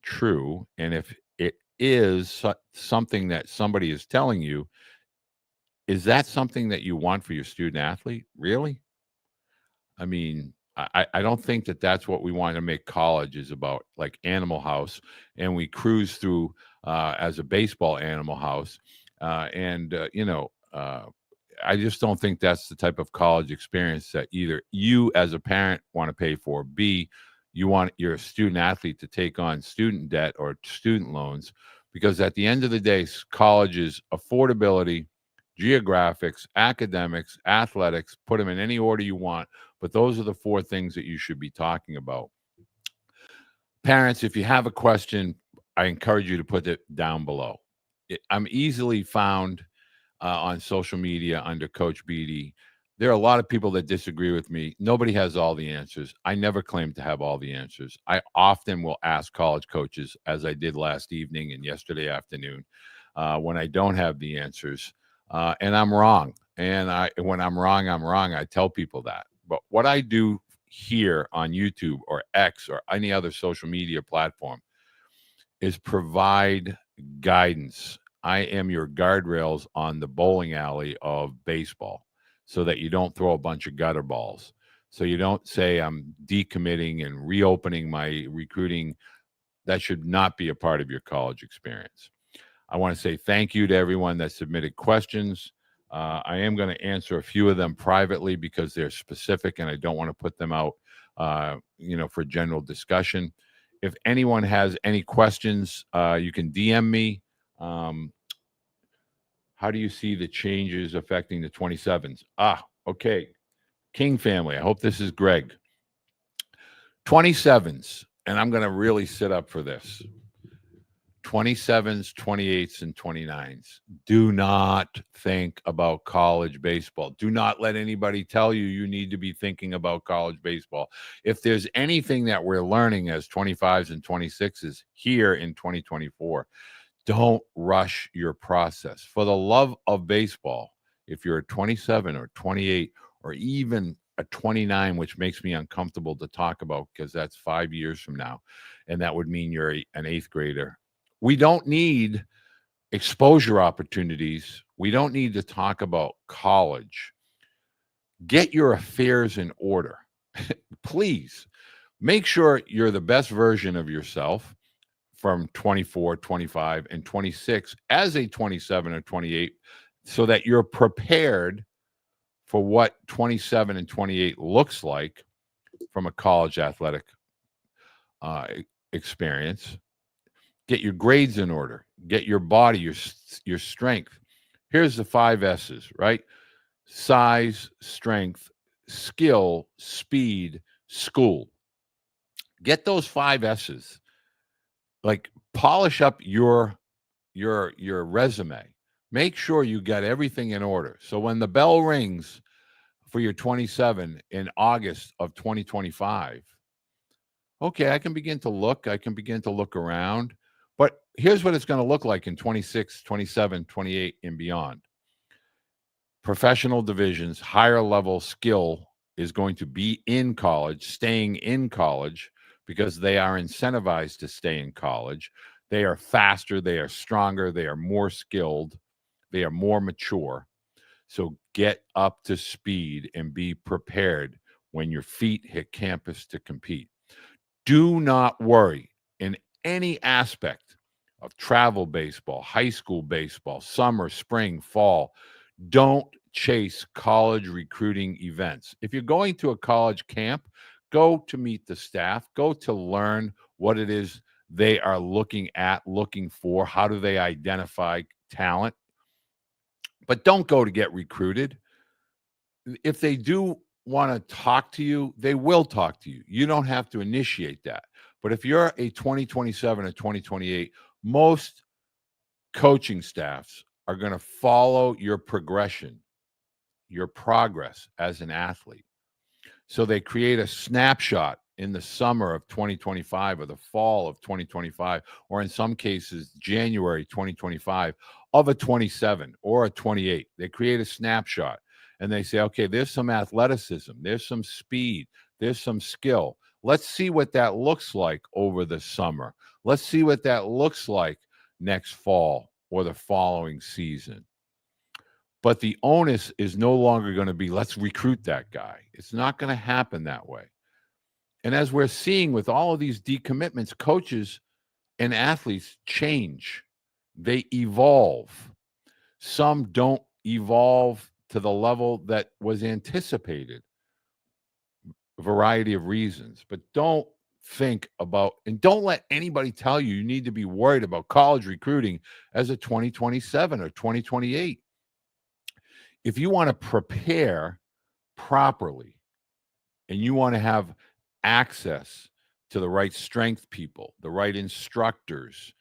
true. And if it is something that somebody is telling you, is that something that you want for your student athlete? Really? I mean, I don't think that that's what we want to make college is about, like Animal House, and we cruise through as a baseball Animal House. I just don't think that's the type of college experience that either you as a parent want to pay for. B, you want your student athlete to take on student debt or student loans, because at the end of the day, college is affordability, geographics, academics, athletics, put them in any order you want. But those are the four things that you should be talking about. Parents, if you have a question, I encourage you to put it down below. I'm easily found on social media under Coach Beede. There are a lot of people that disagree with me. Nobody has all the answers. I never claim to have all the answers. I often will ask college coaches, as I did last evening and yesterday afternoon, when I don't have the answers. And I'm wrong. And when I'm wrong, I'm wrong. I tell people that. But what I do here on YouTube or X or any other social media platform is provide guidance. I am your guardrails on the bowling alley of baseball, so that you don't throw a bunch of gutter balls. So you don't say I'm decommitting and reopening my recruiting. That should not be a part of your college experience. I want to say thank you to everyone that submitted questions. I am going to answer a few of them privately because they're specific and I don't want to put them out, for general discussion. If anyone has any questions, you can DM me. How do you see the changes affecting the 27s? Okay. King family. I hope this is Greg. 27s, and I'm going to really sit up for this. 27s, 28s, and 29s. Do not think about college baseball. Do not let anybody tell you you need to be thinking about college baseball. If there's anything that we're learning as 25s and 26s here in 2024, don't rush your process. For the love of baseball, if you're a 27 or 28 or even a 29, which makes me uncomfortable to talk about because that's 5 years from now, and that would mean you're an eighth grader. We don't need exposure opportunities. We don't need to talk about college. Get your affairs in order. Please make sure you're the best version of yourself from 24, 25, and 26 as a 27 or 28, so that you're prepared for what 27 and 28 looks like from a college athletic experience. Get your grades in order. Get your body, your strength. Here's the 5 S's, right? Size, strength, skill, speed, school. Get those 5 S's. Like, polish up your resume. Make sure you got everything in order. So when the bell rings for your 27 in August of 2025, okay, I can begin to look around. But here's what it's going to look like in 26, 27, 28, and beyond. professional divisions, higher level skill is going to be in college, staying in college, because they are incentivized to stay in college. They are faster, they are stronger, they are more skilled, they are more mature. So get up to speed and be prepared when your feet hit campus to compete. Do not worry in any aspect of travel baseball, high school baseball, summer, spring, fall. Don't chase college recruiting events. If you're going to a college camp, go to meet the staff, go to learn what it is they are looking at, looking for. How do they identify talent? But don't go to get recruited. If they do want to talk to you, they will talk to you. You don't have to initiate that. But if you're a 2027 or 2028, most coaching staffs are going to follow your progression, your progress as an athlete. So they create a snapshot in the summer of 2025 or the fall of 2025, or in some cases, January 2025, of a 27 or a 28. They create a snapshot and they say, okay, there's some athleticism, there's some speed, there's some skill. Let's see what that looks like over the summer. Let's see what that looks like next fall or the following season. But the onus is no longer going to be, let's recruit that guy. It's not going to happen that way. And as we're seeing with all of these decommitments, coaches and athletes change. They evolve. Some don't evolve to the level that was anticipated. A variety of reasons. But don't think about, and don't let anybody tell you you need to be worried about college recruiting as a 2027 or 2028. If you want to prepare properly and you want to have access to the right strength people, the right instructors,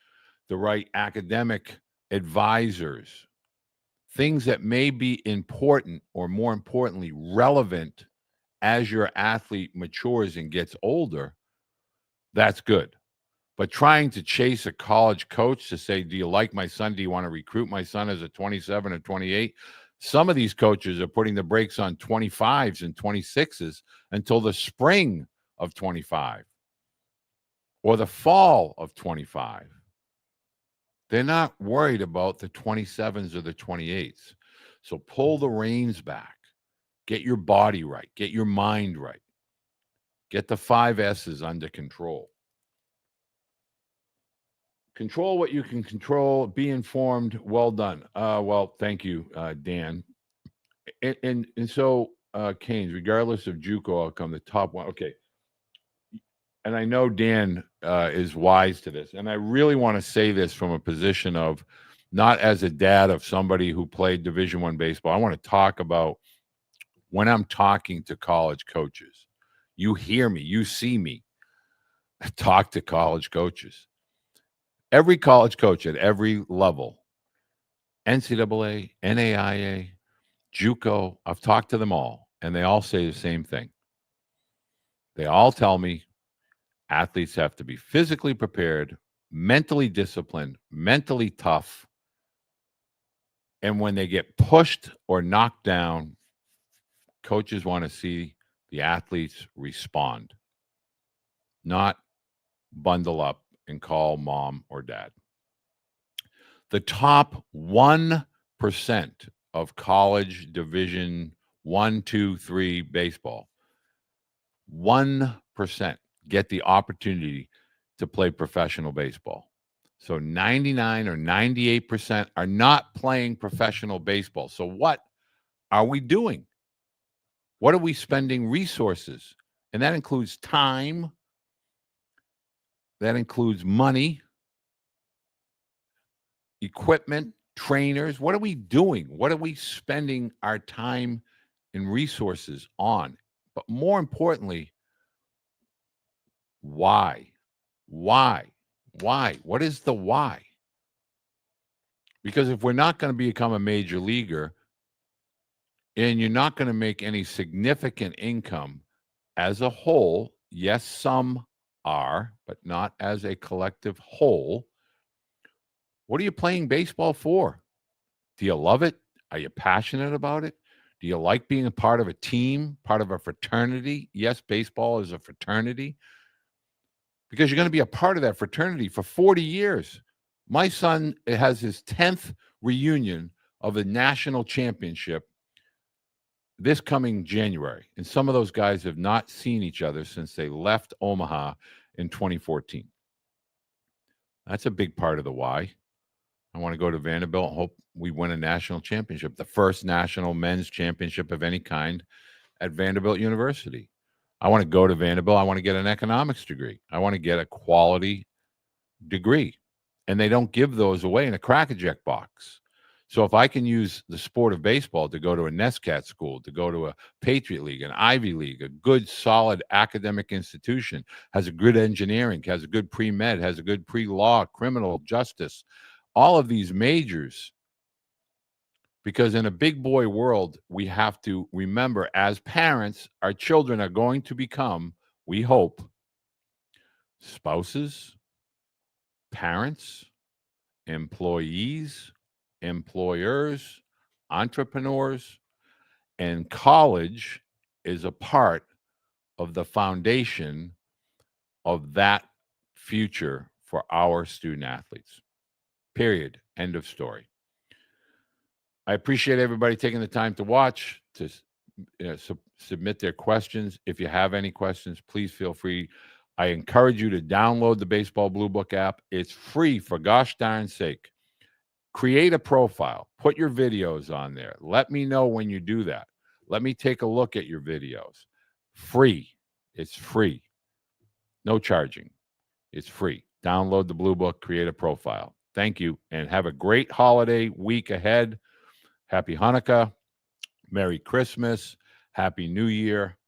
the right academic advisors, things that may be important or, more importantly, relevant as your athlete matures and gets older, that's good. But trying to chase a college coach to say, do you like my son? Do you want to recruit my son as a 27 or 28? Some of these coaches are putting the brakes on 25s and 26s until the spring of 25 or the fall of 25. They're not worried about the 27s or the 28s. So pull the reins back. Get your body right. Get your mind right. Get the 5 S's under control. Control what you can control. Be informed. Well done. Well, thank you, Dan. And so, Canes, regardless of Juco outcome, the top one. Okay. And I know Dan is wise to this. And I really want to say this from a position of not as a dad of somebody who played Division I baseball. I want to talk about when I'm talking to college coaches. You hear me. You see me talk to college coaches. Every college coach at every level, NCAA, NAIA, Juco, I've talked to them all, and they all say the same thing. They all tell me athletes have to be physically prepared, mentally disciplined, mentally tough, and when they get pushed or knocked down, coaches want to see the athletes respond, not bundle up and call mom or dad. The top 1% of college Division 1, 2, 3 baseball, 1% get the opportunity to play professional baseball. So 99 or 98% are not playing professional baseball. So what are we doing? What are we spending resources? And that includes time. That includes money, equipment, trainers. What are we doing? What are we spending our time and resources on? But more importantly, why? Why? What is the why? Because if we're not going to become a major leaguer and you're not going to make any significant income as a whole, yes, some are, but not as a collective whole, what are you playing baseball for? Do you love it? Are you passionate about it? Do you like being a part of a team, part of a fraternity? Yes, baseball is a fraternity, because you're going to be a part of that fraternity for 40 years. My son has his 10th reunion of a national championship this coming January. And some of those guys have not seen each other since they left Omaha in 2014. That's a big part of the why. I want to go to Vanderbilt and hope we win a national championship, the first national men's championship of any kind at Vanderbilt University. I want to go to Vanderbilt. I want to get an economics degree. I want to get a quality degree. And they don't give those away in a Crack-A-Jack box. So if I can use the sport of baseball to go to a NESCAT school, to go to a Patriot League, an Ivy League, a good, solid academic institution, has a good engineering, has a good pre-med, has a good pre-law, criminal justice, all of these majors, because in a big boy world, we have to remember, as parents, our children are going to become, we hope, spouses, parents, employees, employers, entrepreneurs, and college is a part of the foundation of that future for our student athletes. Period. End of story. I appreciate everybody taking the time to watch, to submit their questions. If you have any questions, please feel free. I encourage you to download the Baseball Bluebook app. It's free, for gosh darn sake. Create a profile. Put your videos on there. Let me know when you do that. Let me take a look at your videos. Free. It's free. No charging. It's free. Download the Bluebook, create a profile. Thank you, and have a great holiday week ahead. Happy Hanukkah. Merry Christmas. Happy New Year.